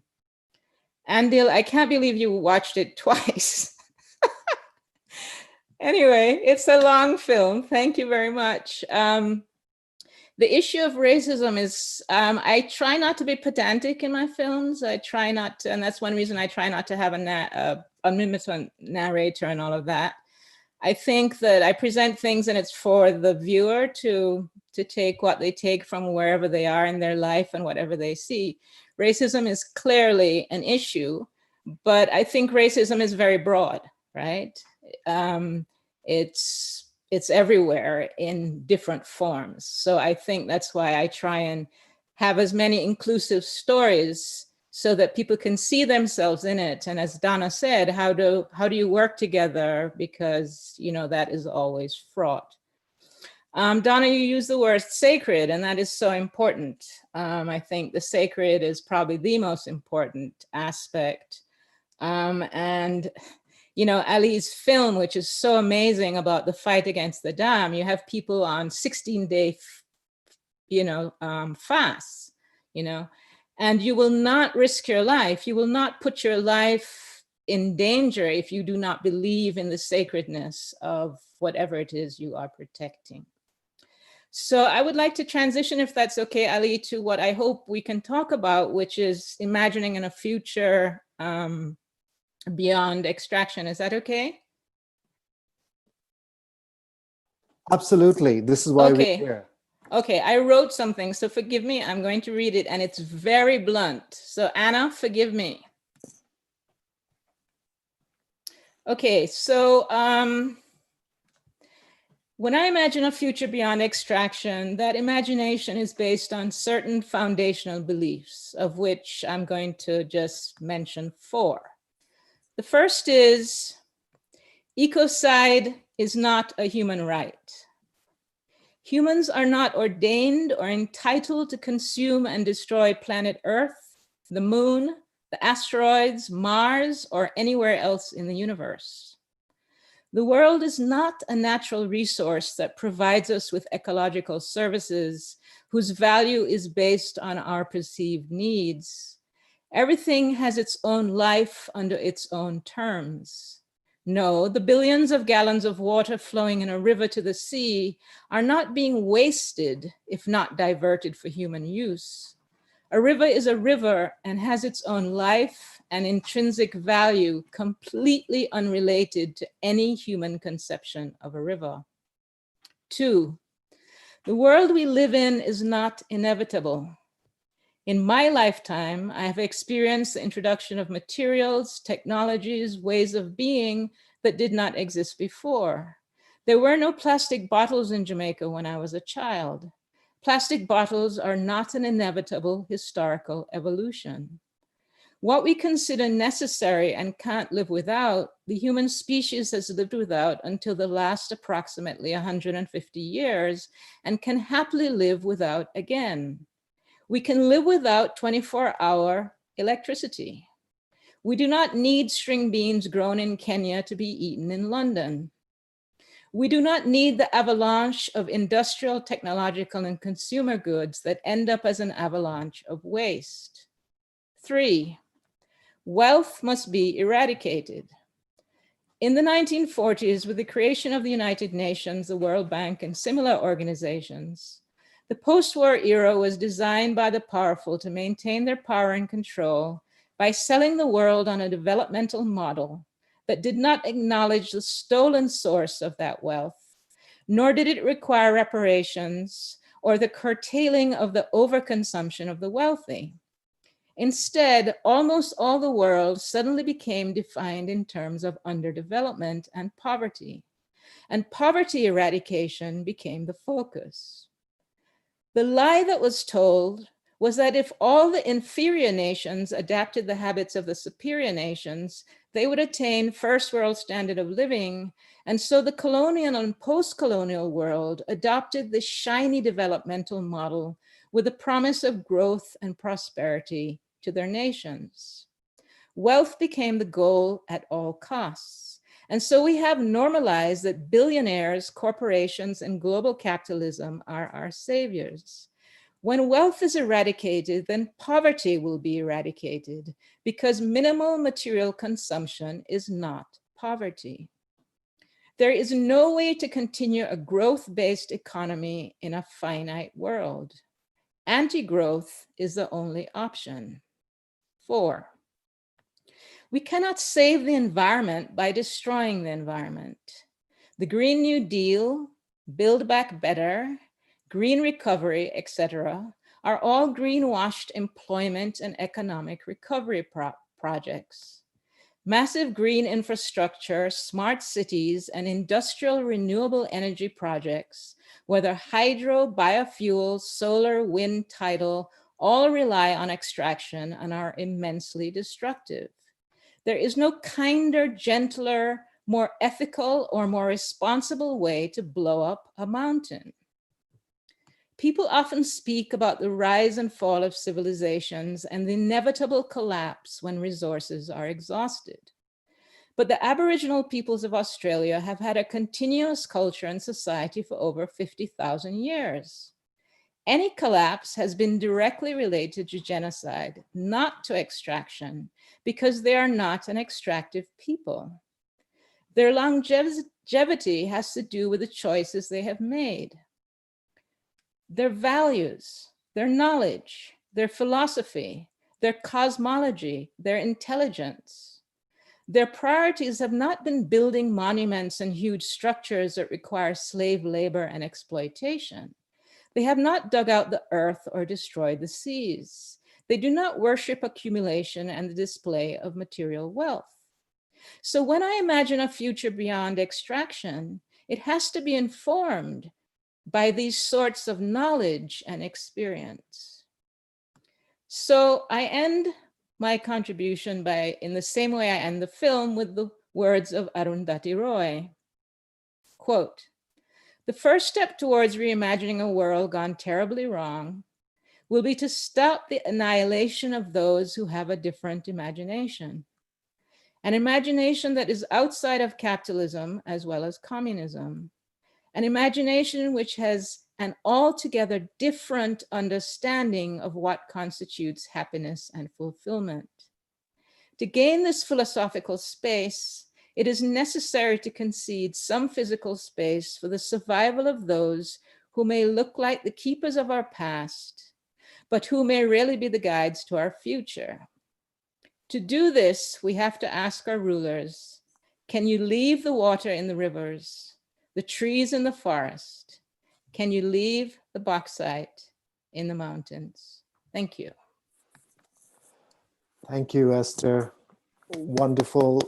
I can't believe you watched it twice. Anyway, it's a long film. Thank you very much. The issue of racism is, I try not to be pedantic in my films. I try not to, and that's one reason I try not to have a omnipotent narrator and all of that. I think that I present things and it's for the viewer to take what they take from wherever they are in their life and whatever they see. Racism is clearly an issue, but I think racism is very broad. right? It's everywhere in different forms. So I think that's why I try and have as many inclusive stories so that people can see themselves in it. And as Donna said, how do you work together? Because, you know, that is always fraught. Donna, you use the word sacred, and that is so important. I think the sacred is probably the most important aspect. And, you know, Ali's film, which is so amazing about the fight against the dam, you have people on 16-day, fasts, you know, and you will not risk your life. You will not put your life in danger if you do not believe in the sacredness of whatever it is you are protecting. So I would like to transition, if that's okay, Ali, to what I hope we can talk about, which is imagining in a future beyond extraction. Is that okay? Absolutely. This is why we're here. Okay, I wrote something, so forgive me. I'm going to read it, and it's very blunt. So Anna, forgive me. Okay, so when I imagine a future beyond extraction, that imagination is based on certain foundational beliefs, of which I'm going to just mention 4. The first is ecocide is not a human right. Humans are not ordained or entitled to consume and destroy planet Earth, the moon, the asteroids, Mars, or anywhere else in the universe. The world is not a natural resource that provides us with ecological services whose value is based on our perceived needs. Everything has its own life under its own terms. No, the billions of gallons of water flowing in a river to the sea are not being wasted if not diverted for human use. A river is a river and has its own life and intrinsic value completely unrelated to any human conception of a river. 2, the world we live in is not inevitable. In my lifetime, I have experienced the introduction of materials, technologies, ways of being that did not exist before. There were no plastic bottles in Jamaica when I was a child. Plastic bottles are not an inevitable historical evolution. What we consider necessary and can't live without, the human species has lived without until the last approximately 150 years and can happily live without again. We can live without 24-hour electricity. We do not need string beans grown in Kenya to be eaten in London. We do not need the avalanche of industrial, technological, and consumer goods that end up as an avalanche of waste. 3, wealth must be eradicated. In the 1940s, with the creation of the United Nations, the World Bank, and similar organizations, the post-war era was designed by the powerful to maintain their power and control by selling the world on a developmental model that did not acknowledge the stolen source of that wealth, nor did it require reparations or the curtailing of the overconsumption of the wealthy. Instead, almost all the world suddenly became defined in terms of underdevelopment and poverty eradication became the focus. The lie that was told was that if all the inferior nations adapted the habits of the superior nations, they would attain first world standard of living. And so the colonial and post-colonial world adopted the shiny developmental model with the promise of growth and prosperity to their nations. Wealth became the goal at all costs. And so we have normalized that billionaires, corporations, and global capitalism are our saviors. When wealth is eradicated, then poverty will be eradicated because minimal material consumption is not poverty. There is no way to continue a growth-based economy in a finite world. Anti-growth is the only option. 4, we cannot save the environment by destroying the environment. The Green New Deal, Build Back Better, Green Recovery, etc., are all greenwashed employment and economic recovery projects. Massive green infrastructure, smart cities, and industrial renewable energy projects, whether hydro, biofuels, solar, wind, tidal, all rely on extraction and are immensely destructive. There is no kinder, gentler, more ethical, or more responsible way to blow up a mountain. People often speak about the rise and fall of civilizations and the inevitable collapse when resources are exhausted. But the Aboriginal peoples of Australia have had a continuous culture and society for over 50,000 years. Any collapse has been directly related to genocide, not to extraction, because they are not an extractive people. Their longevity has to do with the choices they have made. Their values, their knowledge, their philosophy, their cosmology, their intelligence. Their priorities have not been building monuments and huge structures that require slave labor and exploitation. They have not dug out the earth or destroyed the seas. They do not worship accumulation and the display of material wealth. So when I imagine a future beyond extraction, it has to be informed by these sorts of knowledge and experience. So I end my contribution by, in the same way I end the film, with the words of Arundhati Roy. Quote, "The first step towards reimagining a world gone terribly wrong will be to stop the annihilation of those who have a different imagination. An imagination that is outside of capitalism as well as communism. An imagination which has an altogether different understanding of what constitutes happiness and fulfillment. To gain this philosophical space, it is necessary to concede some physical space for the survival of those who may look like the keepers of our past, but who may really be the guides to our future. To do this, we have to ask our rulers, can you leave the water in the rivers, the trees in the forest? Can you leave the bauxite in the mountains?" Thank you. Thank you, Esther. Wonderful,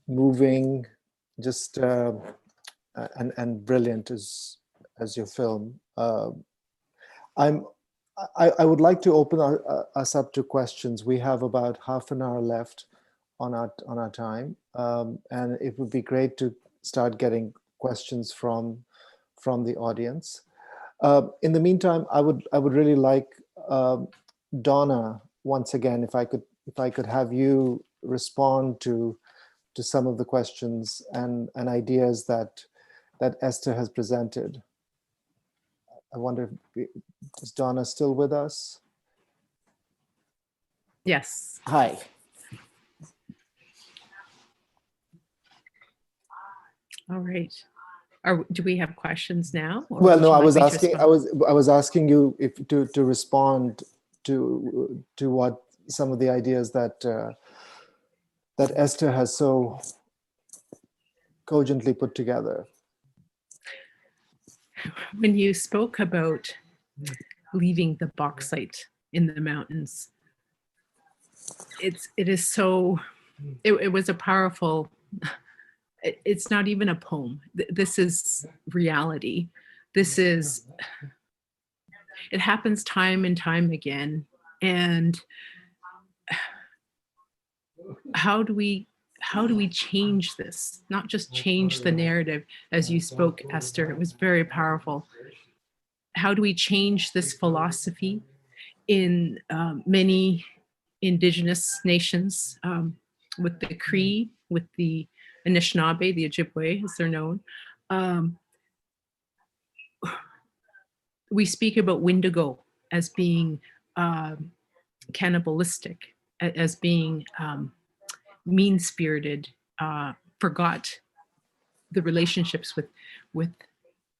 moving, just and brilliant as your film. I would like to open us up to questions. We have about half an hour left on our time, and it would be great to start getting questions from the audience. In the meantime, I would really like Donna, once again, if I could have you respond to some of the questions and ideas that Esther has presented. I wonder, is Donna still with us? Yes. Hi. All right. Do we have questions now? Well, no, I was asking you if to respond to what some of the ideas that Esther has so cogently put together. When you spoke about leaving the bauxite in the mountains, it was a powerful, it's not even a poem. This is reality. It happens time and time again. And how do we change this? Not just change the narrative, as you spoke, Esther, it was very powerful. How do we change this philosophy in many Indigenous nations, with the Cree, with the Anishinaabe, the Ojibwe, as they're known? We speak about Wendigo as being cannibalistic, as being mean-spirited, forgot the relationships with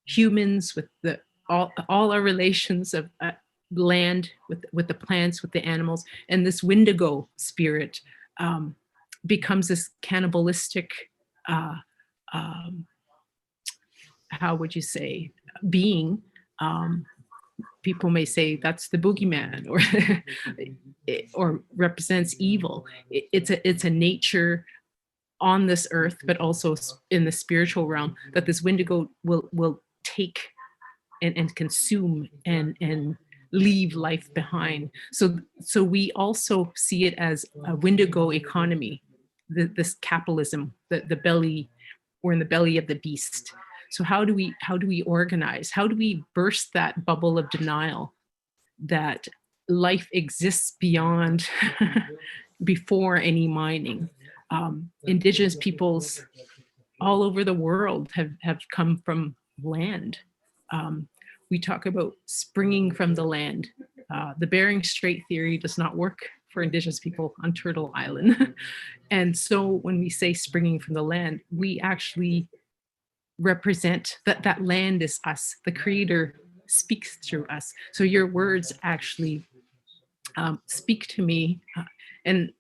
humans, with all our relations of land, with the plants, with the animals, and this Wendigo spirit becomes this cannibalistic, how would you say, being. people may say that's the boogeyman, or represents evil. It's a nature on this earth, but also in the spiritual realm, that this Wendigo will take and consume and leave life behind. So we also see it as a Wendigo economy, this capitalism, the belly, we're in the belly of the beast. So how do we organize? How do we burst that bubble of denial that life exists beyond, before any mining? Indigenous peoples all over the world have come from land. We talk about springing from the land. The Bering Strait theory does not work for Indigenous people on Turtle Island. And so when we say springing from the land, we actually represent that land is us. The Creator speaks through us. So your words actually speak to me. And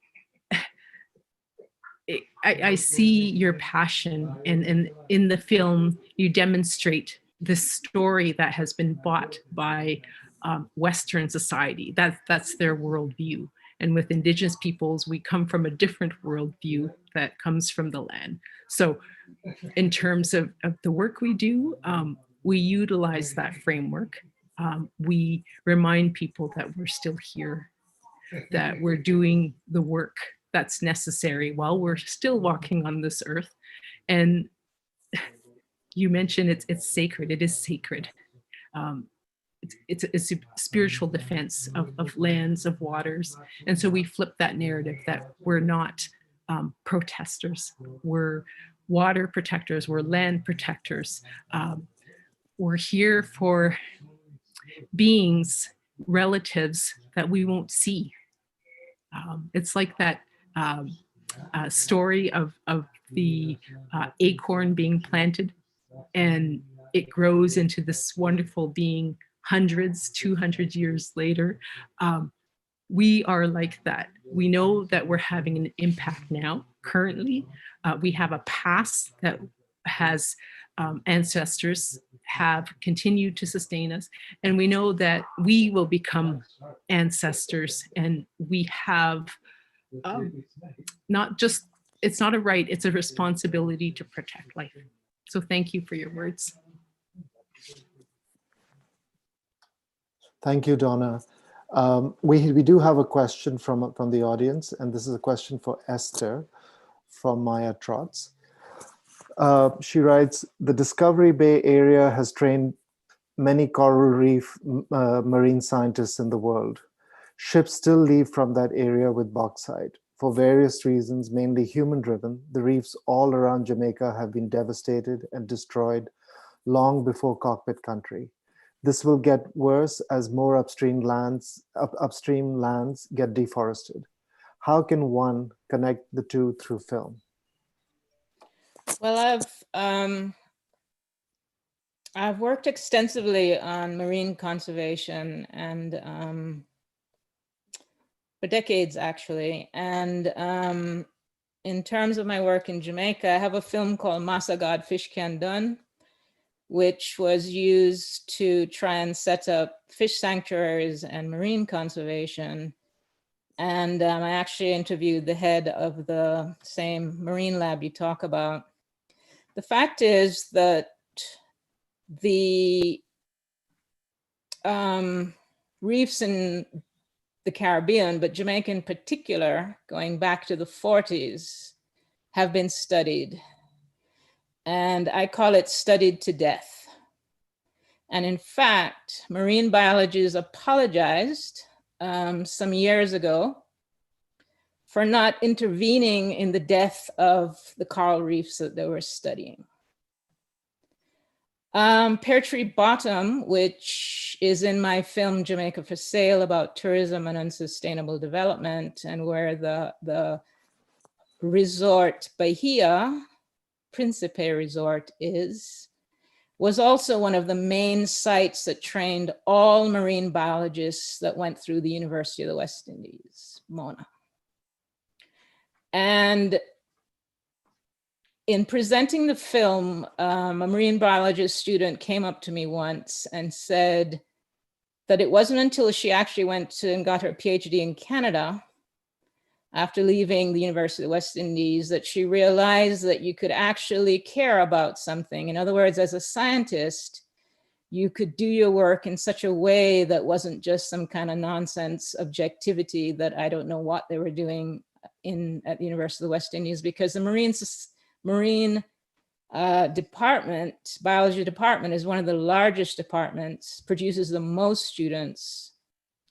I see your passion, and in the film, you demonstrate this story that has been bought by Western society. That's their worldview. And with Indigenous peoples, we come from a different worldview that comes from the land. So in terms of the work we do, we utilize that framework. We remind people that we're still here, that we're doing the work that's necessary while we're still walking on this earth. And you mentioned it's sacred. It is sacred. It's a spiritual defense of lands, of waters. And so we flip that narrative that we're not protesters. We're water protectors. We're land protectors. We're here for beings, relatives that we won't see. It's like that story of the acorn being planted, and it grows into this wonderful being hundreds, 200 years later. We are like that. We know that we're having an impact now, currently. We have a past that has ancestors have continued to sustain us. And we know that we will become ancestors, and we have not just, it's not a right, it's a responsibility to protect life. So thank you for your words. Thank you, Donna. We do have a question from the audience, and this is a question for Esther from Maya Trotz. She writes, the Discovery Bay area has trained many coral reef marine scientists in the world. Ships still leave from that area with bauxite. For various reasons, mainly human-driven, the reefs all around Jamaica have been devastated and destroyed long before cockpit country. This will get worse as more upstream lands get deforested. How can one connect the two through film? Well, I've worked extensively on marine conservation and for decades, actually. And in terms of my work in Jamaica, I have a film called Massa God Fish Can Done, which was used to try and set up fish sanctuaries and marine conservation. And I actually interviewed the head of the same marine lab you talk about. The fact is that the reefs in the Caribbean, but Jamaica in particular, going back to the 40s, have been studied. And I call it studied to death. And in fact, marine biologists apologized some years ago for not intervening in the death of the coral reefs that they were studying. Pear Tree Bottom, which is in my film Jamaica for Sale about tourism and unsustainable development, and where the resort Bahia, Principe Resort was also one of the main sites that trained all marine biologists that went through the University of the West Indies, Mona. And in presenting the film, a marine biologist student came up to me once and said, that it wasn't until she actually went to and got her PhD in Canada after leaving the University of the West Indies that she realized that you could actually care about something. In other words, as a scientist, you could do your work in such a way that wasn't just some kind of nonsense objectivity that I don't know what they were doing at the University of the West Indies, because the marine department, biology department, is one of the largest departments, produces the most students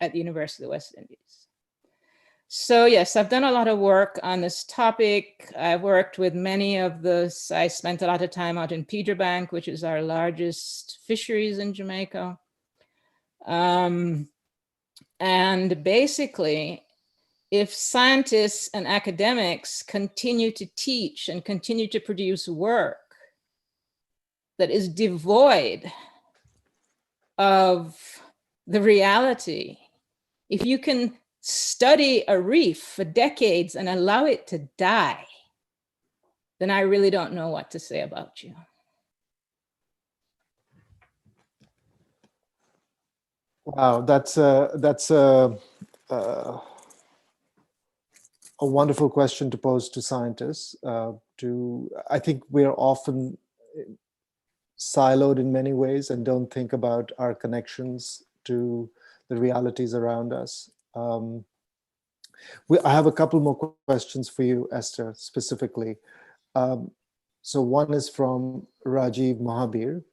at the University of the West Indies. So yes, I've done a lot of work on this topic. I've worked with many of I spent a lot of time out in Pedro Bank, which is our largest fisheries in Jamaica. And basically, if scientists and academics continue to teach and continue to produce work that is devoid of the reality, if you can study a reef for decades and allow it to die, then I really don't know what to say about you. Wow, that's a wonderful question to pose to scientists. I think we're often siloed in many ways and don't think about our connections to the realities around us. I have a couple more questions for you, Esther, specifically. So one is from Rajiv Mahabir.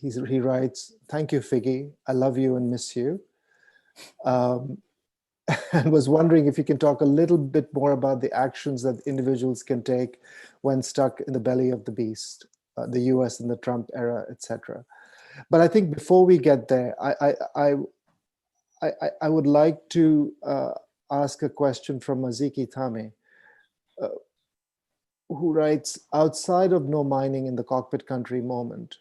He writes, "Thank you, Figgy. I love you and miss you." And was wondering if you can talk a little bit more about the actions that individuals can take when stuck in the belly of the beast, the US in the Trump era, etc. But I think before we get there, I would like to ask a question from Maziki Thame, who writes, "Outside of no mining in the cockpit country moment,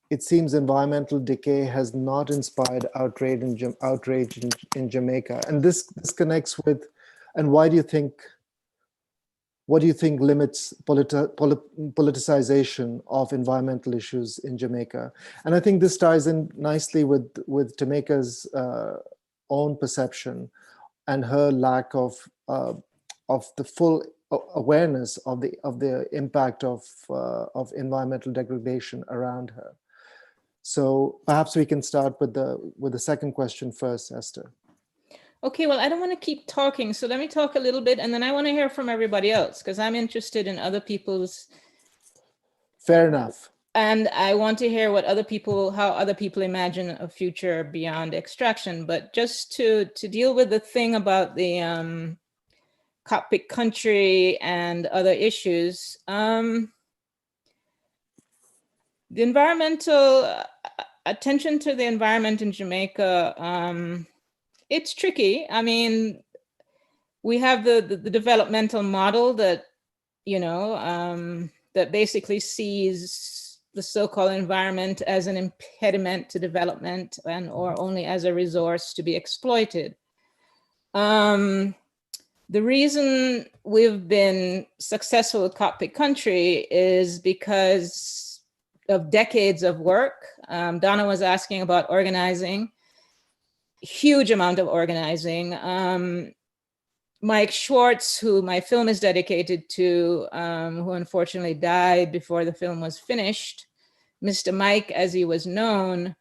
it seems environmental decay has not inspired outrage in Jamaica." And this connects with, and what do you think limits politicization of environmental issues in Jamaica? And I think this ties in nicely with Jamaica's own perception and her lack of the full awareness of the impact of environmental degradation around her. So perhaps we can start with the second question first, Esther. Okay, well, I don't want to keep talking, so let me talk a little bit, and then I want to hear from everybody else, because I'm interested in other people's. Fair enough. And I want to hear how other people imagine a future beyond extraction. But just to deal with the thing about the cockpit country and other issues, the environmental attention to the environment in Jamaica, it's tricky. I mean, we have the developmental model that, that basically sees the so-called environment as an impediment to development or only as a resource to be exploited. The reason we've been successful with cockpit country is because of decades of work. Donna was asking about organizing, huge amount of organizing. Mike Schwartz, who my film is dedicated to, who unfortunately died before the film was finished, Mr. Mike, as he was known,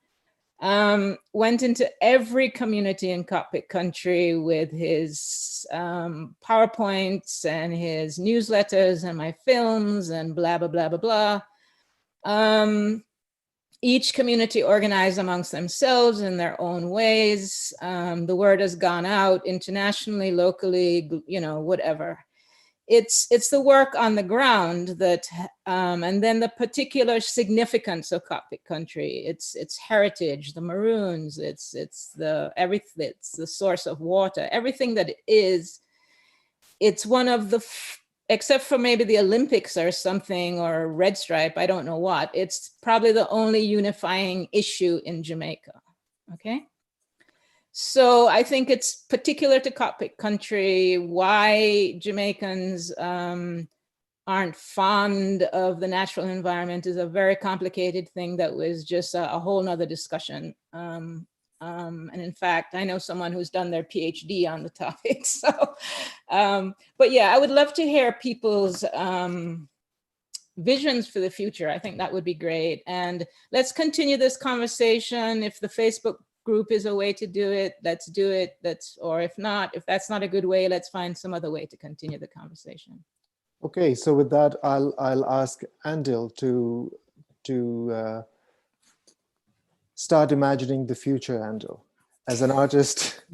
went into every community in cockpit country with his PowerPoints and his newsletters and my films and blah, blah, blah, blah, blah. Each community organized amongst themselves in their own ways. The word has gone out internationally, locally, whatever. It's the work on the ground that, and then the particular significance of cockpit country. It's heritage, the maroons. It's the source of water. Everything that it is. It's one of the. Except for maybe the Olympics or something, or Red Stripe, I don't know what. It's probably the only unifying issue in Jamaica, okay? So I think it's particular to cockpit country why Jamaicans aren't fond of the natural environment is a very complicated thing that was just a whole nother discussion. And in fact, I know someone who's done their PhD on the topic. So, but yeah, I would love to hear people's visions for the future. I think that would be great. And let's continue this conversation. If the Facebook group is a way to do it, let's do it. Or if not, if that's not a good way, let's find some other way to continue the conversation. Okay, so with that, I'll ask Andil to start imagining the future, Andil. As an artist,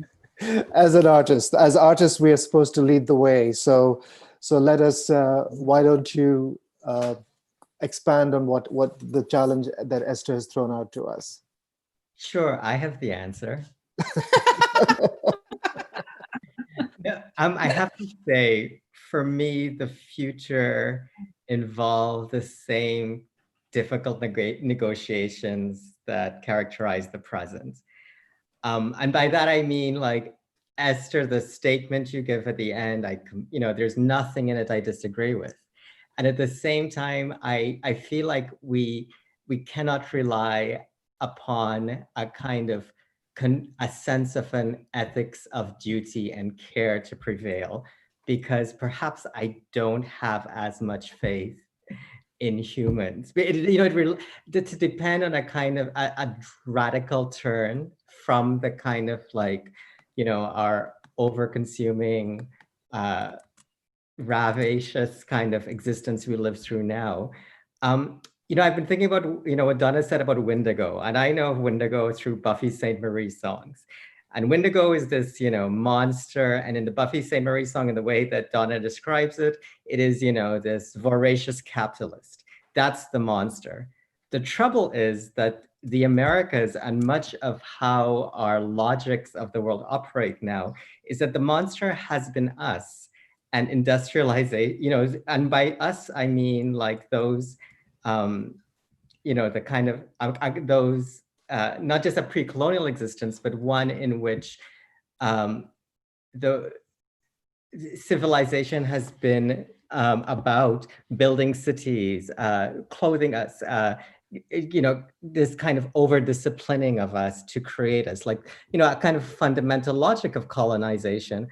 as artists, we are supposed to lead the way. So let us. Why don't you expand on what the challenge that Esther has thrown out to us? Sure, I have the answer. I have to say, for me, the future involved the same difficult negotiations that characterize the present. And by that, I mean, like, Esther, the statement you give at the end, there's nothing in it I disagree with. And at the same time, I feel like we cannot rely upon a kind of a sense of an ethics of duty and care to prevail, because perhaps I don't have as much faith in humans. To depend on a kind of a radical turn from the kind of our over-consuming, ravacious kind of existence we live through now. I've been thinking about, what Donna said about Wendigo, and I know of Wendigo through Buffy St. Marie songs. And Wendigo is this, monster, and in the Buffy St. Marie song, in the way that Donna describes it, it is, this voracious capitalist. That's the monster. The trouble is that the Americas and much of how our logics of the world operate now is that the monster has been us and industrialization, and by us, I mean like those, the kind of those, not just a pre-colonial existence, but one in which the civilization has been about building cities, clothing us, this kind of over-disciplining of us to create us, like, a kind of fundamental logic of colonization.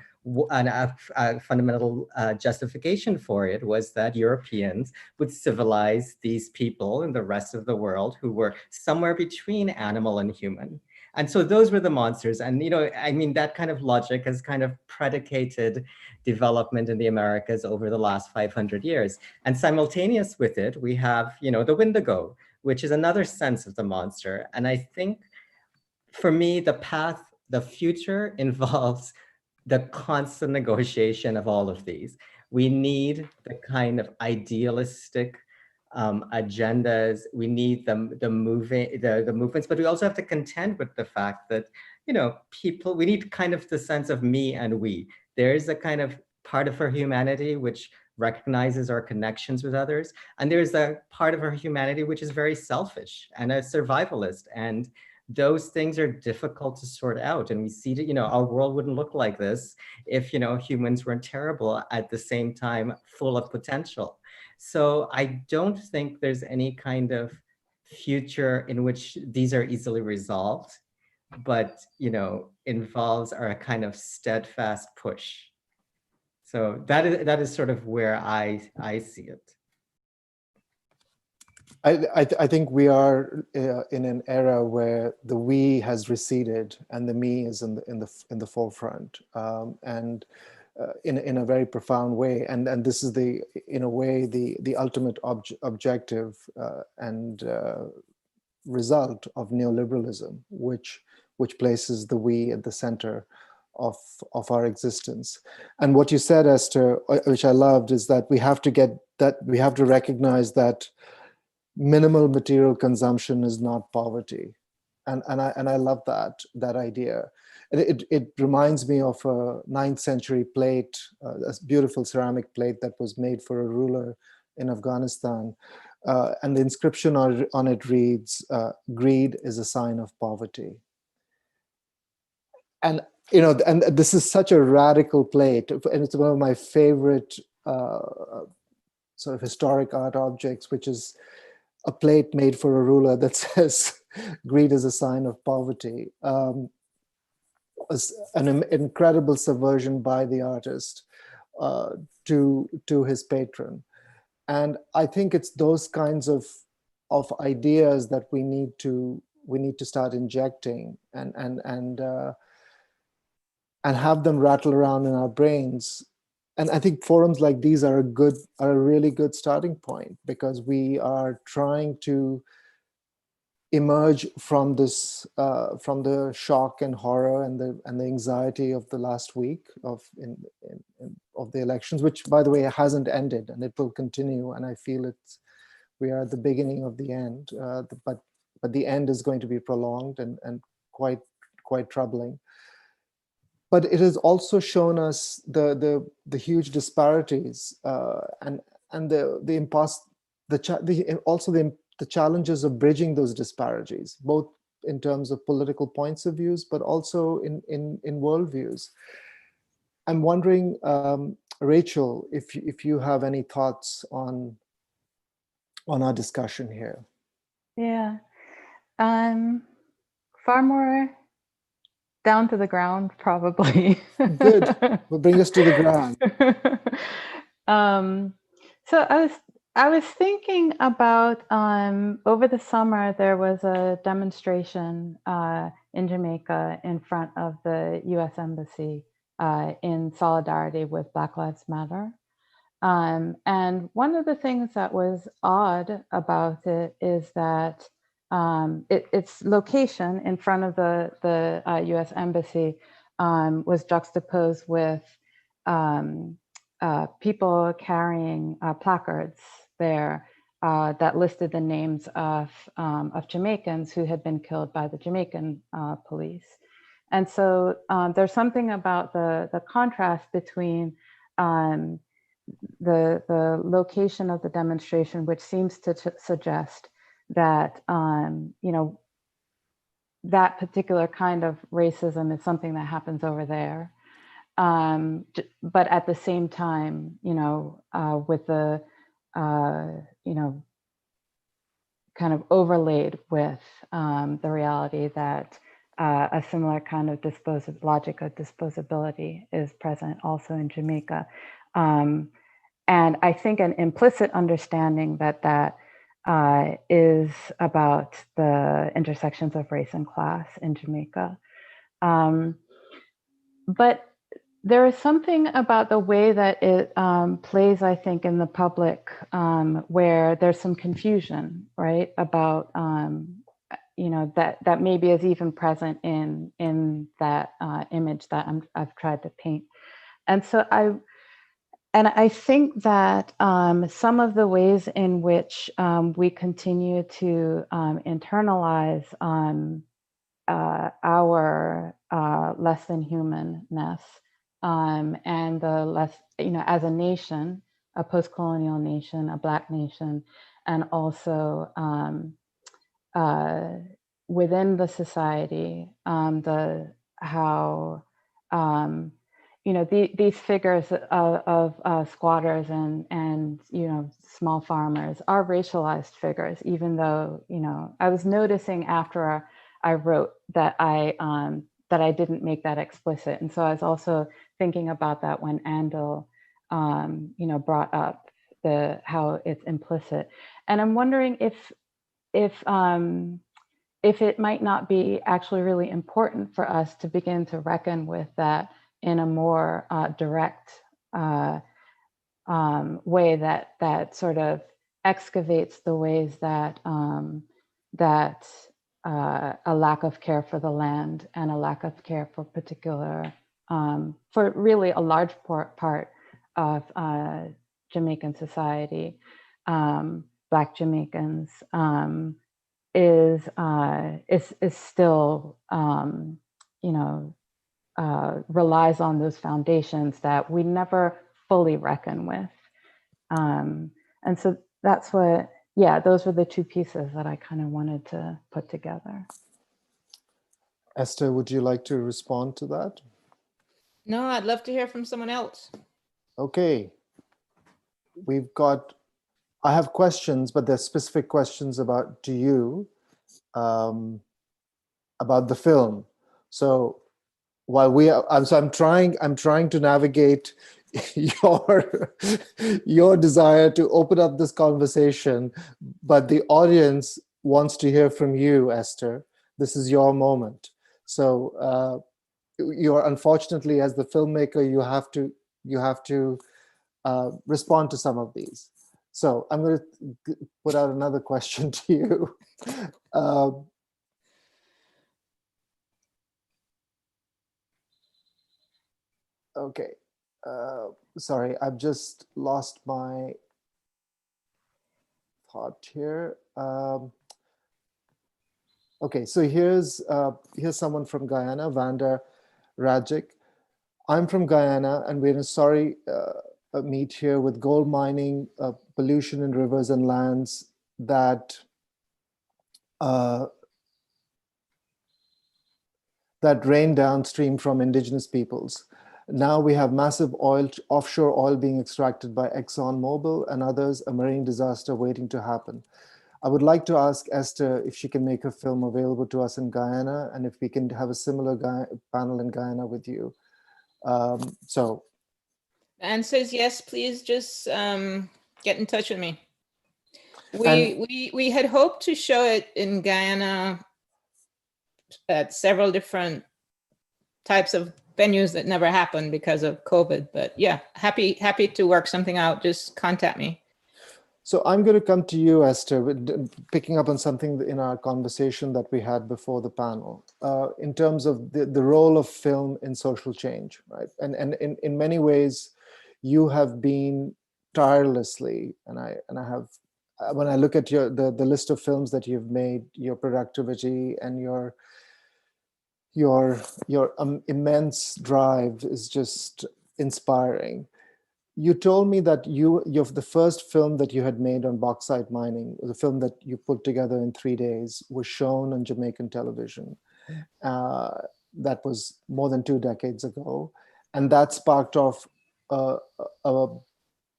And a fundamental justification for it was that Europeans would civilize these people in the rest of the world who were somewhere between animal and human. And so those were the monsters. And, that kind of logic has kind of predicated development in the Americas over the last 500 years. And simultaneous with it, we have, the Wendigo, which is another sense of the monster. And I think, for me, the future involves the constant negotiation of all of these. We need the kind of idealistic agendas. We need the movements, but we also have to contend with the fact that, people, we need kind of the sense of me and we. There is a kind of part of our humanity which recognizes our connections with others. And there's a part of our humanity which is very selfish and a survivalist. And those things are difficult to sort out. And we see that, our world wouldn't look like this if, humans weren't terrible, at the same time full of potential. So I don't think there's any kind of future in which these are easily resolved, but, involves a kind of steadfast push. So that is sort of where I see it. I think we are in an era where the we has receded and the me is in the forefront, and in a very profound way. And this is in a way the ultimate objective and result of neoliberalism, which places the we at the center of our existence. And what you said, Esther, which I loved, is that we have to recognize that minimal material consumption is not poverty, and I love that idea. It reminds me of a 9th century plate, a beautiful ceramic plate that was made for a ruler in Afghanistan, and the inscription on it reads, "Greed is a sign of poverty." And and this is such a radical plate, and it's one of my favorite sort of historic art objects, which is a plate made for a ruler that says greed is a sign of poverty. An incredible subversion by the artist to his patron. And I think it's those kinds of ideas that we need to start injecting and have them rattle around in our brains. And I think forums like these are a really good starting point, because we are trying to emerge from this, from the shock and horror and the anxiety of the last week of the elections, which, by the way, hasn't ended, and it will continue. And I feel we are at the beginning of the end, but the end is going to be prolonged and quite troubling. But it has also shown us the huge disparities and the challenges of bridging those disparities, both in terms of political points of views, but also in worldviews. I'm wondering, Rachel, if you have any thoughts on our discussion here. Yeah, far more down to the ground, probably. Good. Will bring us to the ground. So I was thinking about over the summer there was a demonstration in Jamaica in front of the U.S. Embassy in solidarity with Black Lives Matter. And one of the things that was odd about it is that its location in front of the U.S. Embassy was juxtaposed with people carrying placards there that listed the names of Jamaicans who had been killed by the Jamaican police. And so there's something about the contrast between the location of the demonstration, which seems to suggest that that particular kind of racism is something that happens over there, but at the same time, with the kind of overlaid with the reality that a similar kind of logic of disposability is present also in Jamaica. And I think an implicit understanding that is about the intersections of race and class in Jamaica. But there is something about the way that it plays, I think, in the public, where there's some confusion, right, about that maybe is even present in that image that I've tried to paint. And so I think that some of the ways in which we continue to internalize our less than humanness and the less, as a nation, a post-colonial nation, a Black nation, and also within the society, these figures of squatters and small farmers are racialized figures, even though I was noticing after I wrote that I didn't make that explicit, and so I was also thinking about that when Andal brought up how it's implicit, and I'm wondering if it might not be actually really important for us to begin to reckon with that in a more direct way that sort of excavates the ways that a lack of care for the land and a lack of care for particular, for really a large part of Jamaican society, Black Jamaicans, is still, relies on those foundations that we never fully reckon with. And so that's what, those were the two pieces that I kind of wanted to put together. Esther, would you like to respond to that? No, I'd love to hear from someone else. Okay. We've got I have questions, but they're specific questions about to you, about the film. So while I'm trying to navigate your desire to open up this conversation, but the audience wants to hear from you, Esther. This is your moment. So you're, unfortunately, as the filmmaker, you have to respond to some of these. So I'm going to put out another question to you. Okay. Sorry, I've just lost my thought here. Okay, so here's someone from Guyana, Vanda Rajic. I'm from Guyana, and we're in a sorry meet here with gold mining, pollution in rivers and lands that rain downstream from indigenous peoples. Now we have massive offshore oil being extracted by ExxonMobil and others, a marine disaster waiting to happen. I would like to ask Esther if she can make a film available to us in Guyana, and if we can have a similar panel in Guyana with you. So. Anne says yes, please just get in touch with me. We had hoped to show it in Guyana at several different types of venues that never happened because of COVID, but yeah, happy to work something out. Just contact me. So I'm going to come to you, Esther, picking up on something in our conversation that we had before the panel, in terms of the role of film in social change, right? And in many ways, you have been tirelessly, and I have, when I look at the list of films that you've made, your productivity and your immense drive is just inspiring. You told me that the first film that you had made on bauxite mining, the film that you put together in 3 days, was shown on Jamaican television. That was more than 2 decades ago. And that sparked off a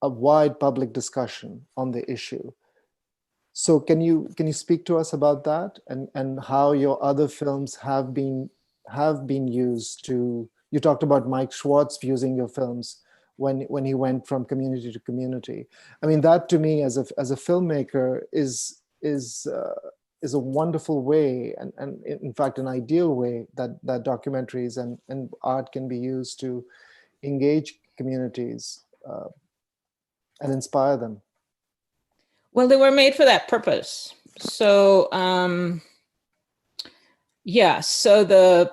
wide public discussion on the issue. So can you speak to us about that, and how your other films have been used to, you talked about Mike Schwartz using your films when he went from community to community. I mean, that to me as a filmmaker is a wonderful way, and in fact an ideal way that documentaries and art can be used to engage communities and inspire them. Well, they were made for that purpose. So yeah, so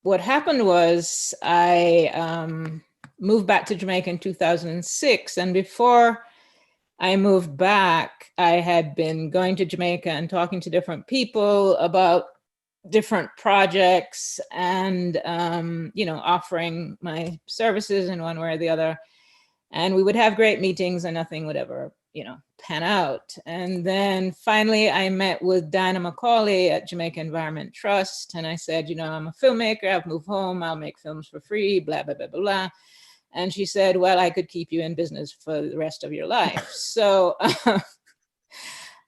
what happened was I moved back to Jamaica in 2006, and before I moved back, I had been going to Jamaica and talking to different people about different projects and offering my services in one way or the other. And we would have great meetings and nothing would ever pan out. And then finally I met with Donna Macaulay at Jamaica Environment Trust, and I said, I'm a filmmaker, I've moved home, I'll make films for free, blah blah blah blah blah. And she said, well, I could keep you in business for the rest of your life. So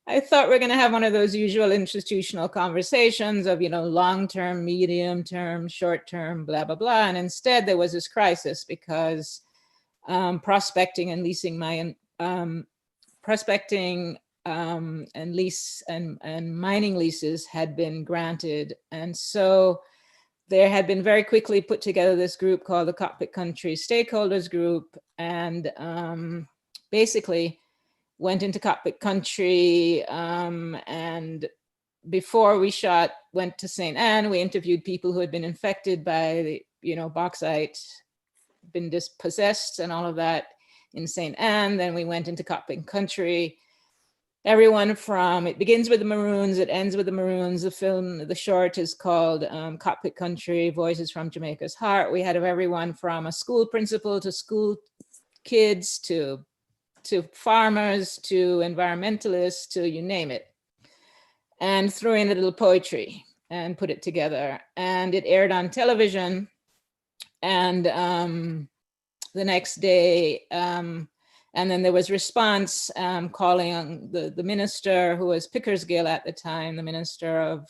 I thought we're going to have one of those usual institutional conversations of, long-term, medium-term, short-term, blah, blah, blah. And instead there was this crisis because prospecting and leasing prospecting and lease and mining leases had been granted. And so there had been very quickly put together this group called the Cockpit Country Stakeholders Group, and basically went into Cockpit Country, and before we went to St. Anne, we interviewed people who had been infected by the, bauxite, been dispossessed and all of that in St. Anne. Then we went into Cockpit Country. Everyone from, it begins with the Maroons, it ends with the Maroons. The short is called Cockpit Country, Voices from Jamaica's Heart. We had everyone from a school principal to school kids to farmers, to environmentalists, to you name it, and threw in a little poetry and put it together. And it aired on television. And the next day. And then there was response calling on the minister, who was Pickersgill at the time, the Minister of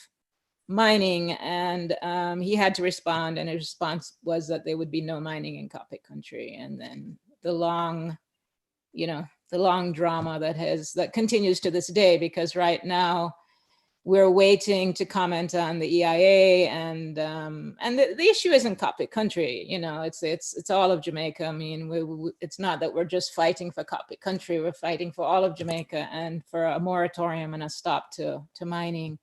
Mining, and he had to respond, and his response was that there would be no mining in Coptic country. And then the long drama that continues to this day, because right now we're waiting to comment on the EIA, and the issue isn't Coptic country. It's all of Jamaica. I mean, it's not that we're just fighting for Coptic country. We're fighting for all of Jamaica and for a moratorium and a stop to mining.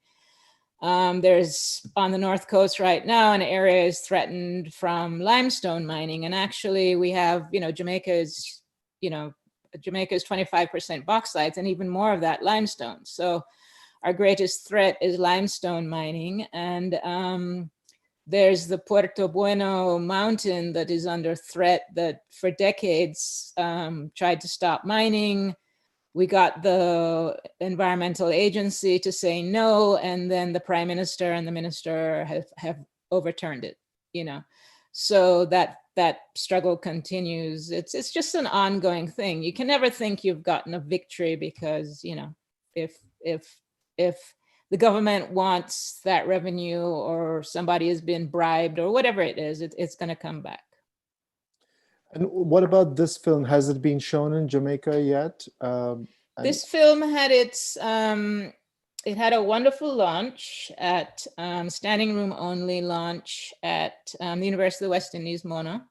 There's on the North Coast right now, an area is threatened from limestone mining, and actually we have, Jamaica is 25% bauxite, and even more of that limestone. So our greatest threat is limestone mining. And there's the Puerto Bueno mountain that is under threat, that for decades tried to stop mining. We got the environmental agency to say no, and then the prime minister and the minister have overturned it, So that struggle continues. It's just an ongoing thing. You can never think you've gotten a victory, because, if the government wants that revenue, or somebody has been bribed, or whatever it is, it's going to come back. And what about this film? Has it been shown in Jamaica yet? This film had it had a wonderful launch at standing room only launch at the University of the West Indies, Mona.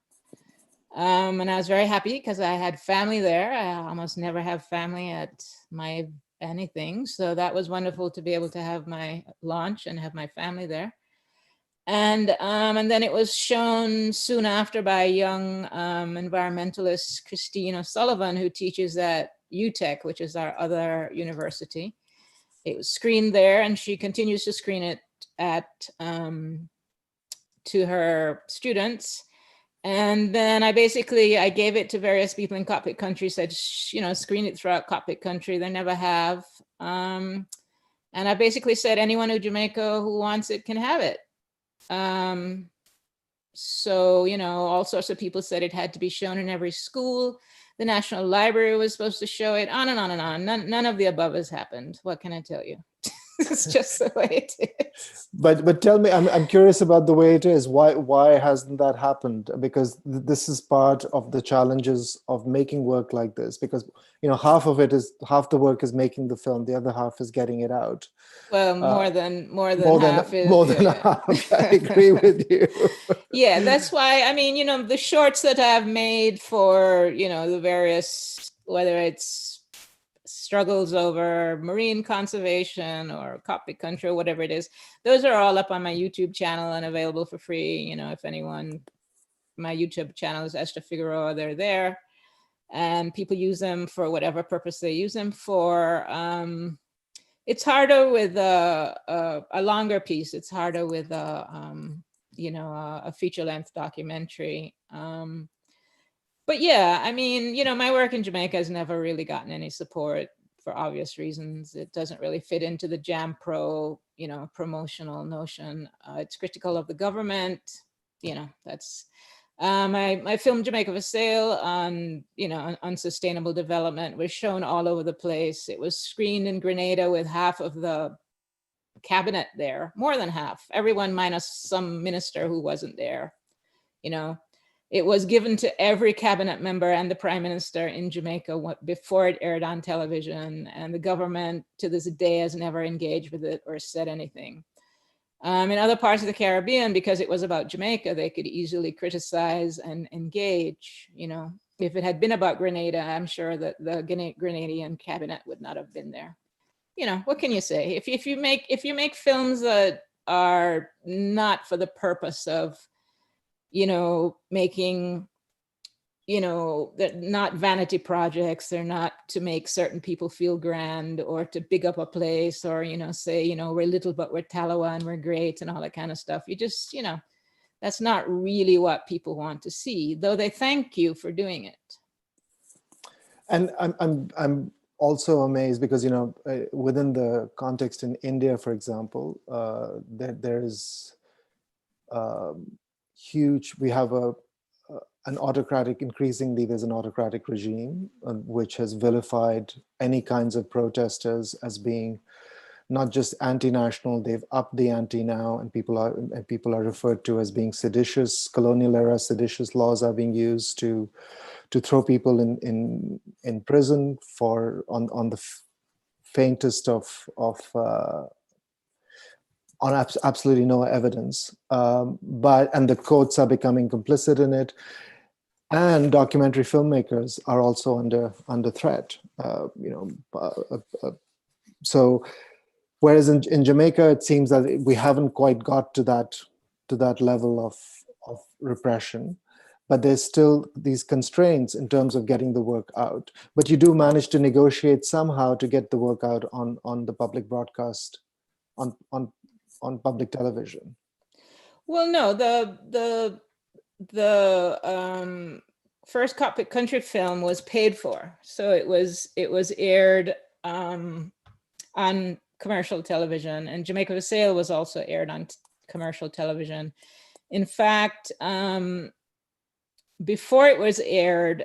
And I was very happy because I had family there. I almost never have family at my anything. So that was wonderful to be able to have my launch and have my family there. And then it was shown soon after by a young environmentalist, Christine O'Sullivan, who teaches at UTEC, which is our other university. It was screened there, and she continues to screen it to her students. And then I gave it to various people in Coptic country, said, screen it throughout Coptic country. They never have. And I basically said, anyone in Jamaica who wants it can have it. So, all sorts of people said it had to be shown in every school. The National Library was supposed to show it, on and on and on. None of the above has happened. What can I tell you? It's just the way it is. But tell me, I'm curious about the way it is. Why hasn't that happened? Because this is part of the challenges of making work like this. Because half the work is making the film, the other half is getting it out. Well, more than half. I agree with you. Yeah, that's why. I mean, the shorts that I've made for the various, whether it's struggles over marine conservation or Coptic country or whatever it is, those are all up on my YouTube channel and available for free. If anyone, my YouTube channel is Esther Figueroa, they're there, and people use them for whatever purpose they use them for. It's harder with a longer piece. It's harder with a feature-length documentary. But yeah, I mean, my work in Jamaica has never really gotten any support for obvious reasons. It doesn't really fit into the Jam Pro, promotional notion. It's critical of the government. That's my film Jamaica for Sale on, on sustainable development was shown all over the place. It was screened in Grenada with half of the cabinet there, more than half, everyone minus some minister who wasn't there. It was given to every cabinet member and the prime minister in Jamaica before it aired on television, and the government to this day has never engaged with it or said anything. In other parts of the Caribbean, because it was about Jamaica, they could easily criticize and engage. If it had been about Grenada, I'm sure that the Grenadian cabinet would not have been there. What can you say? If you make films that are not for the purpose of making, they're not vanity projects. They're not to make certain people feel grand or to big up a place or, say, we're little, but we're Talawa and we're great and all that kind of stuff. You just, that's not really what people want to see, though they thank you for doing it. And I'm also amazed because, within the context in India, for example, there is huge, we have increasingly there's an autocratic regime which has vilified any kinds of protesters as being not just anti-national, they've upped the ante now, and people are referred to as being seditious. Colonial era seditious laws are being used to throw people in prison on the faintest of absolutely no evidence. And the courts are becoming complicit in it. And documentary filmmakers are also under threat. So whereas in Jamaica, it seems that we haven't quite got to that level of repression, but there's still these constraints in terms of getting the work out. But you do manage to negotiate somehow to get the work out on the public broadcast, on public television. Well, no, the first cockpit country film was paid for, so it was aired on commercial television, and Jamaica for Sale was also aired on commercial television. In fact, before it was aired,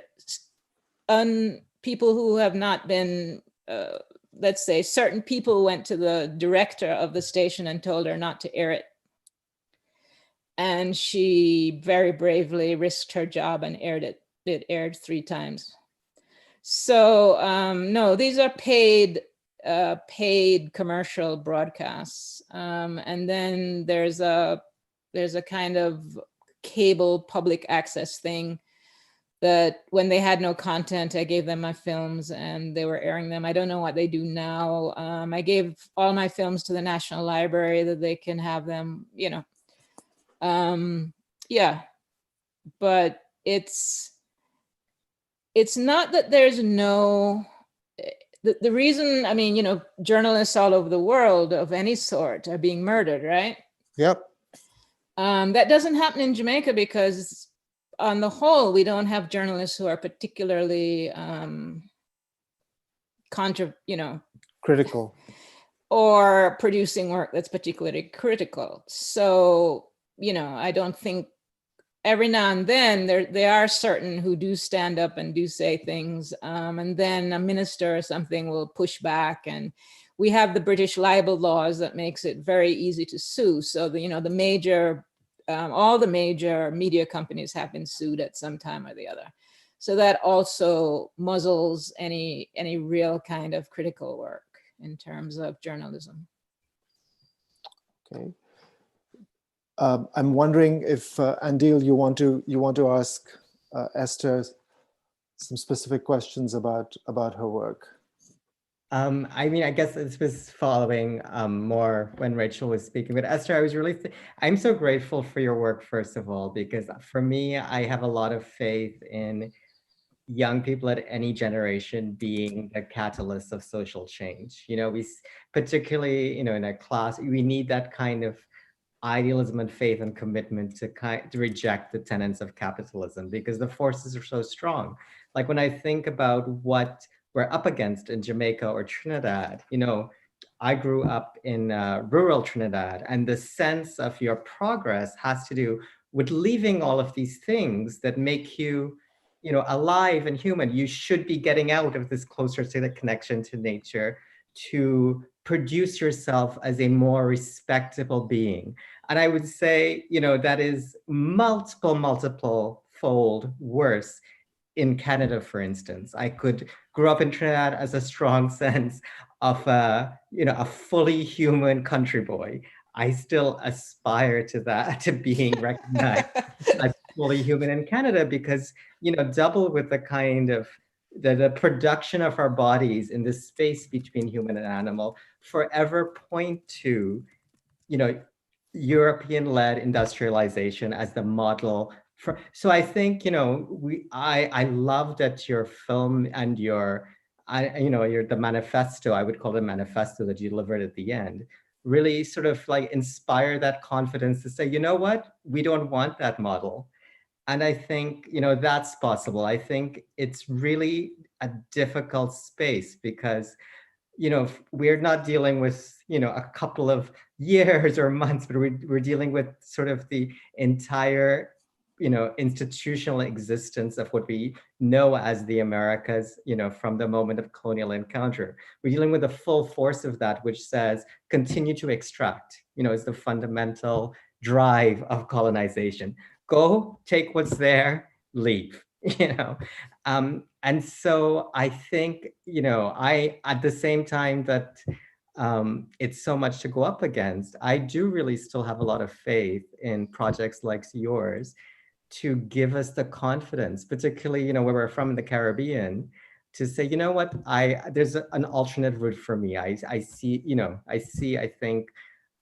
people who have not been, let's say, certain people went to the director of the station and told her not to air it. And she very bravely risked her job and aired it. It aired 3 times. So no, these are paid commercial broadcasts. And then there's a kind of cable public access thing that when they had no content, I gave them my films and they were airing them. I don't know what they do now. I gave all my films to the National Library that they can have them, yeah, but it's not that there's no, the reason, I mean, journalists all over the world of any sort are being murdered, right? Yep. That doesn't happen in Jamaica because on the whole, we don't have journalists who are particularly critical or producing work that's particularly critical. So, I don't think, every now and then there are certain who do stand up and do say things, and then a minister or something will push back, and we have the British libel laws that makes it very easy to sue. So the major, all the major media companies have been sued at some time or the other. So that also muzzles any real kind of critical work in terms of journalism. Okay. I'm wondering if Andil, you want to ask Esther some specific questions about her work. I mean, I guess this was following more when Rachel was speaking, but Esther, I was really, I'm so grateful for your work, first of all, because for me, I have a lot of faith in young people at any generation being the catalyst of social change. We particularly, in a class, we need that kind of idealism and faith and commitment to reject the tenets of capitalism, because the forces are so strong. Like when I think about what we're up against in Jamaica or Trinidad, I grew up in rural Trinidad, and the sense of your progress has to do with leaving all of these things that make you, alive and human. You should be getting out of this closer to the connection to nature to produce yourself as a more respectable being. And I would say, that is multiple fold worse in Canada, for instance. I grew up in Trinidad as a strong sense of a fully human country boy. I still aspire to that, to being recognized as fully human in Canada, because, double with the kind of the production of our bodies in this space between human and animal forever point to, European-led industrialization as the model for. So I think, I love that your film and your the manifesto, I would call it a manifesto that you delivered at the end, really sort of like inspire that confidence to say, what, we don't want that model. And I think, that's possible. I think it's really a difficult space because, we're not dealing with, a couple of years or months, but we're dealing with sort of the entire institutional existence of what we know as the Americas, from the moment of colonial encounter. We're dealing with the full force of that, which says continue to extract, is the fundamental drive of colonization. Go, take what's there, leave, And so I think, I, at the same time that it's so much to go up against, I do really still have a lot of faith in projects like yours to give us the confidence, particularly, where we're from in the Caribbean, to say, you know what, there's an alternate route for me. I see, I think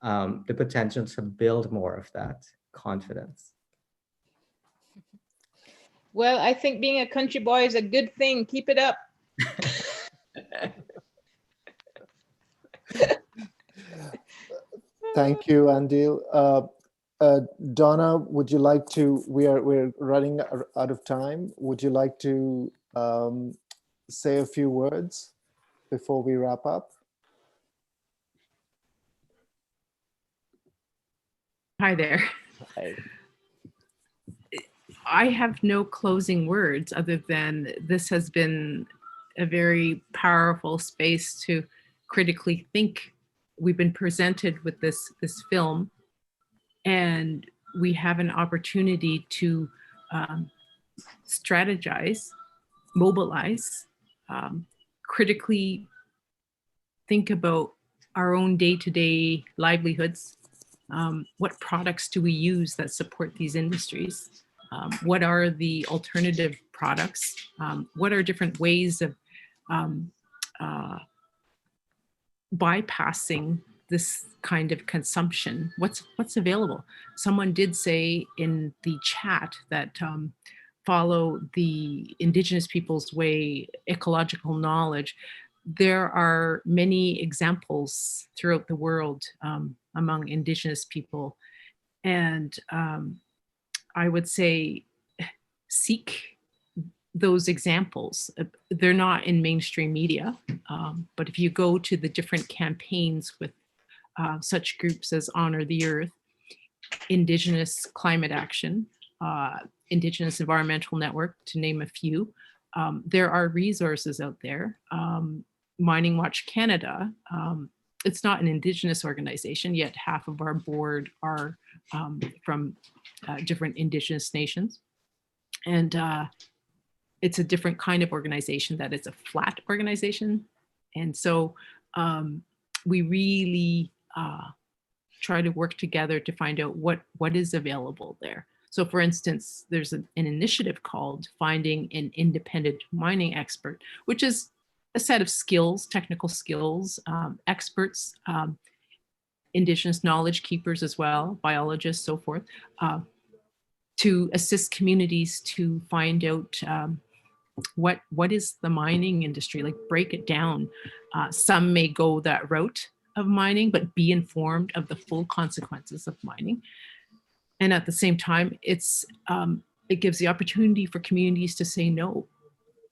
the potential to build more of that confidence. Well, I think being a country boy is a good thing. Keep it up. Thank you, Andil. Donna, would you like to, we're running out of time. Would you like to say a few words before we wrap up? Hi there. Hi. I have no closing words other than this has been a very powerful space to critically think. We've been presented with this film, and we have an opportunity to strategize, mobilize, critically think about our own day-to-day livelihoods. What products do we use that support these industries? What are the alternative products? What are different ways of bypassing this kind of consumption? What's available? Someone did say in the chat that follow the Indigenous people's way, ecological knowledge. There are many examples throughout the world among Indigenous people. And I would say seek those examples. They're not in mainstream media, but if you go to the different campaigns with such groups as Honor the Earth, Indigenous Climate Action, Indigenous Environmental Network, to name a few, there are resources out there. Mining Watch Canada, it's not an Indigenous organization, yet half of our board are from different Indigenous nations. And it's a different kind of organization that is a flat organization. And so we really try to work together to find out what is available there. So for instance, there's an initiative called Finding an Independent Mining Expert, which is a set of skills, technical skills, experts, Indigenous knowledge keepers as well, biologists, so forth, to assist communities to find out what is the mining industry, like break it down. Some may go that route of mining, but be informed of the full consequences of mining. And at the same time, it gives the opportunity for communities to say no,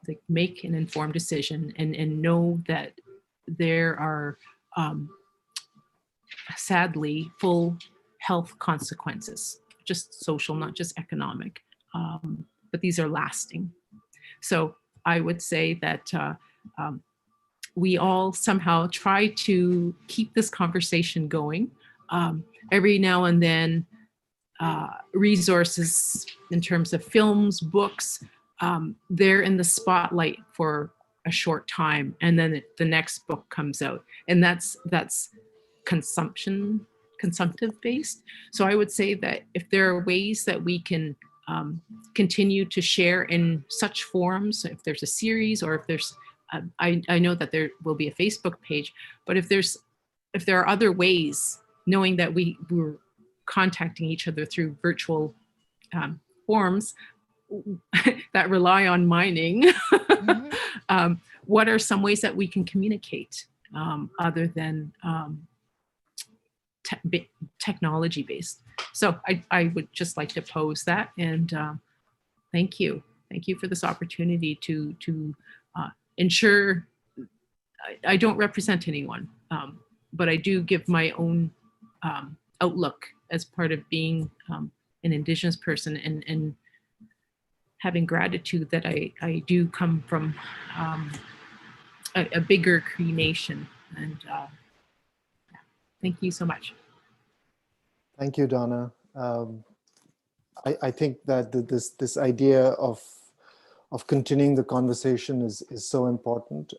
like make an informed decision and know that there are sadly full health consequences, just social, not just economic, but these are lasting. So I would say that we all somehow try to keep this conversation going. Every now and then, resources in terms of films, books, they're in the spotlight for a short time, and then the next book comes out, and that's consumptive based. So I would say that if there are ways that we can continue to share in such forums, if there's a series, or if there's I know that there will be a Facebook page, but if there are other ways, knowing that we're contacting each other through virtual forums that rely on mining, mm-hmm. What are some ways that we can communicate other than technology based? So I would just like to pose that, and thank you for this opportunity to ensure I don't represent anyone, but I do give my own outlook as part of being an Indigenous person, and having gratitude that I do come from a bigger Cree nation. And thank you so much. Thank you, Donna. I think that this idea of continuing the conversation is so important.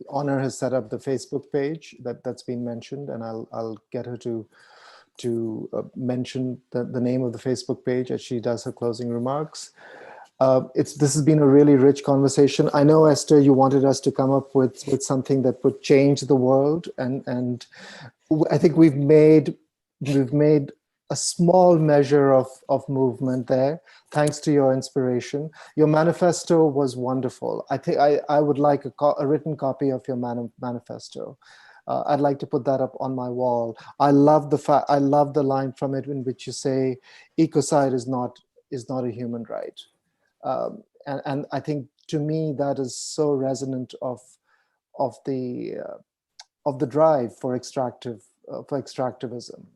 Honor has set up the Facebook page that's been mentioned, and I'll get her to mention the name of the Facebook page as she does her closing remarks. This has been a really rich conversation. I know, Esther, you wanted us to come up with something that would change the world, and I think we've made a small measure of movement there, thanks to your inspiration. Your manifesto was wonderful. I think I would like a written copy of your manifesto. I'd like to put that up on my wall. I love the line from it in which you say, ecocide is not a human right. And I think, to me, that is so resonant of the drive for extractivism,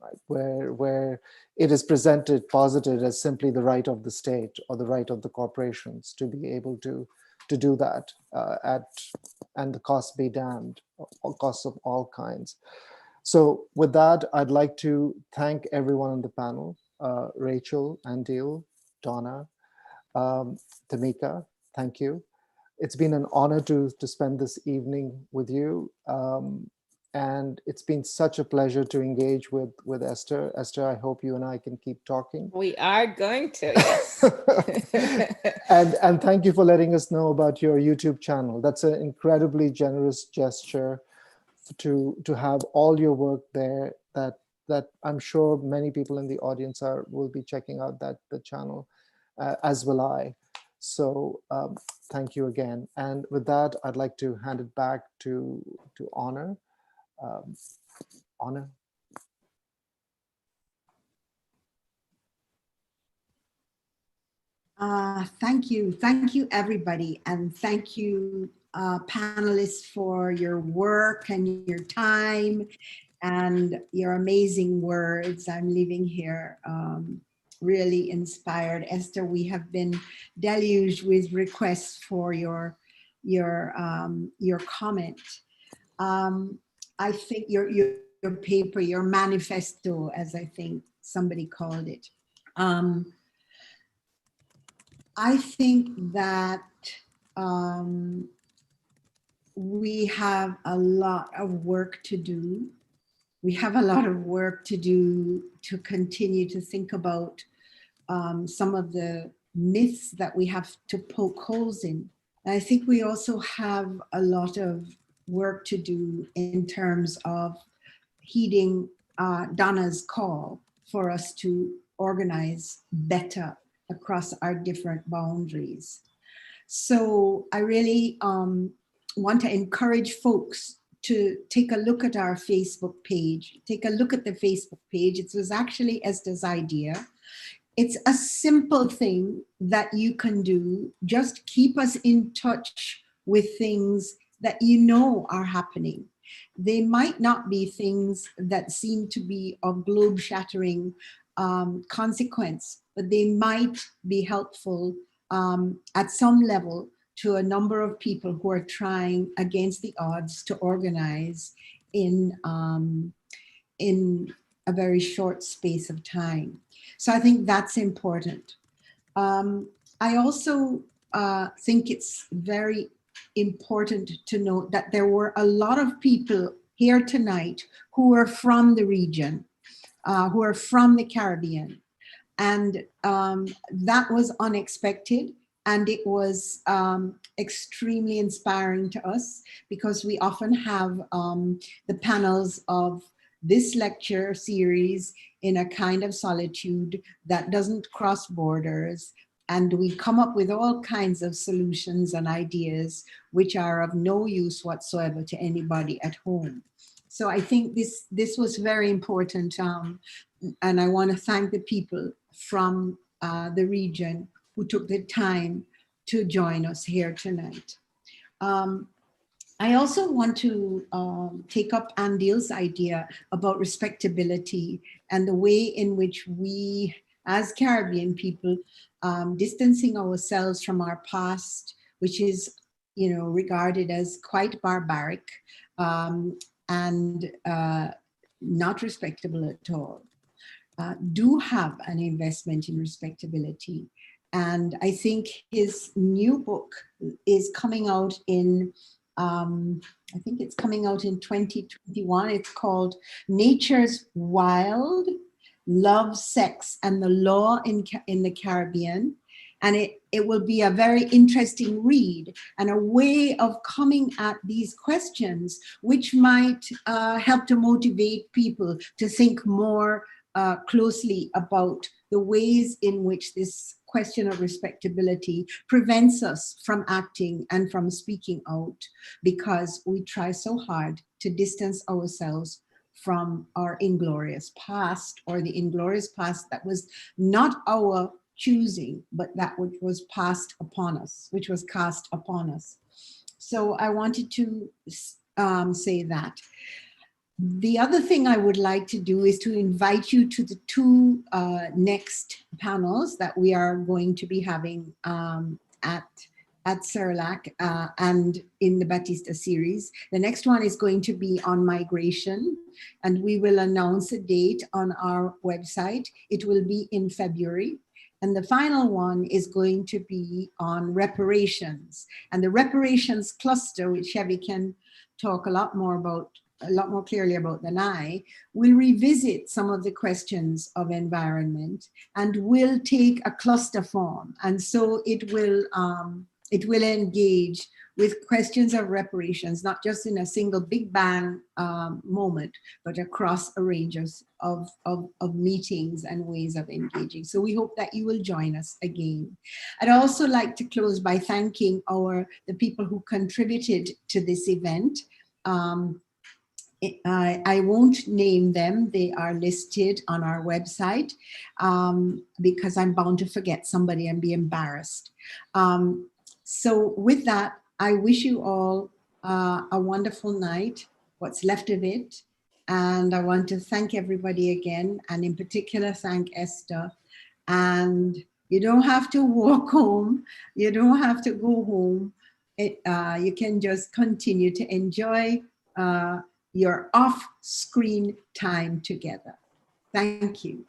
right? Where it is posited as simply the right of the state or the right of the corporations to be able to do that, and the costs be damned, costs of all kinds. So with that, I'd like to thank everyone on the panel, Rachel, Andil, Donna, Tamika, thank you. It's been an honor to spend this evening with you. And it's been such a pleasure to engage with Esther. Esther, I hope you and I can keep talking. We are going to, yes. and thank you for letting us know about your YouTube channel. That's an incredibly generous gesture to have all your work there, that I'm sure many people in the audience will be checking out the channel, as will I. So thank you again. And with that, I'd like to hand it back to Honor. Honor. Thank you everybody, and thank you panelists for your work and your time and your amazing words. I'm leaving here really inspired. Esther, we have been deluged with requests for your comment. I think your paper, your manifesto, as I think somebody called it. I think that we have a lot of work to do. We have a lot of work to do to continue to think about some of the myths that we have to poke holes in. And I think we also have a lot of work to do in terms of heeding Donna's call for us to organize better across our different boundaries. So I really want to encourage folks to take a look at our Facebook page. Take a look at the Facebook page. It was actually Esther's idea. It's a simple thing that you can do. Just keep us in touch with things that you know are happening. They might not be things that seem to be of globe-shattering consequence, but they might be helpful at some level to a number of people who are trying against the odds to organize in a very short space of time. So I think that's important. I also think it's very important to note that there were a lot of people here tonight who are from the region, who are from the Caribbean. And that was unexpected. And it was extremely inspiring to us, because we often have the panels of this lecture series in a kind of solitude that doesn't cross borders. And we come up with all kinds of solutions and ideas which are of no use whatsoever to anybody at home. So I think this was very important. And I want to thank the people from the region who took the time to join us here tonight. I also want to take up Andil's idea about respectability and the way in which we, as Caribbean people, distancing ourselves from our past, which is, regarded as quite barbaric and not respectable at all, do have an investment in respectability. And I think his new book is coming out in, I think it's coming out in 2021. It's called Nature's Wild, Love, Sex, and the Law in the Caribbean. And it will be a very interesting read and a way of coming at these questions, which might help to motivate people to think more closely about the ways in which this question of respectability prevents us from acting and from speaking out, because we try so hard to distance ourselves from our inglorious past, or the inglorious past that was not our choosing, but that which was passed upon us, which was cast upon us. So I wanted to say that. The other thing I would like to do is to invite you to the two next panels that we are going to be having at Cerlac and in the Baptista series. The next one is going to be on migration, and we will announce a date on our website. It will be in February. And the final one is going to be on reparations. And the reparations cluster, which Chevy can talk a lot more clearly about than I, will revisit some of the questions of environment and will take a cluster form. And so it will engage with questions of reparations, not just in a single big bang moment, but across a range of meetings and ways of engaging. So we hope that you will join us again. I'd also like to close by thanking the people who contributed to this event. I won't name them, they are listed on our website because I'm bound to forget somebody and be embarrassed. So with that, I wish you all a wonderful night, what's left of it. And I want to thank everybody again, and in particular, thank Esther. And you don't have to walk home, you don't have to go home. You can just continue to enjoy your off-screen time together. Thank you.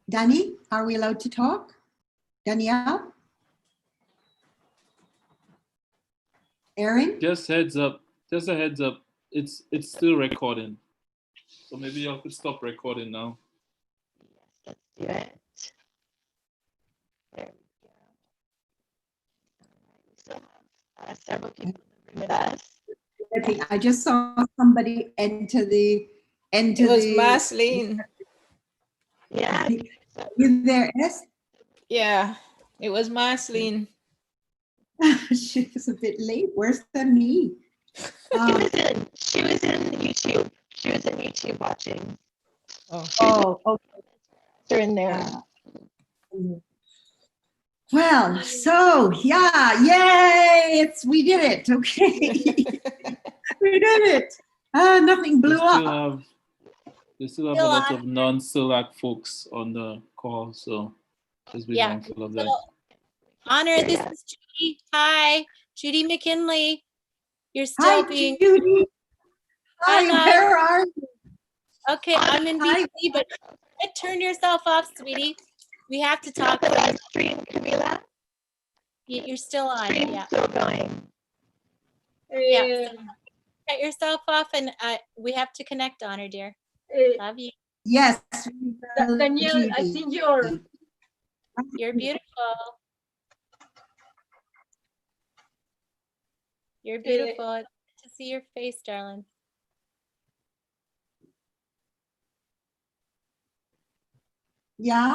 Danny, are we allowed to talk? Danielle? Erin? Just a heads up, it's still recording. So maybe y'all could stop recording now. Yes, let's do it. There we go. All right, we still have several people in the room with us. I just saw somebody enter the. It was Marceline. Yeah. You there, S? Yeah, it was Marceline. She was a bit late, worse than me. She was in YouTube. She was in YouTube watching. Oh, okay. They're in there. Well, so yeah, yay! We did it. Okay, we did it. Nothing blew up. They still have a lot of non-Cerlac folks on the call, so just be mindful of that. Honor, this is Judy. Hi, Judy McKinley. You're Hi, still being. Judy. Hi, where are you? Okay, I'm in Hi. BC, but turn yourself off, sweetie. We have to talk. Stream, Camila. You're still on. Stream's Yeah. still going. Yeah. So cut yourself off, and we have to connect, Honor, dear. Love you. Yes. Danielle, I think you're beautiful. You're beautiful. Good to see your face, darling. Yeah.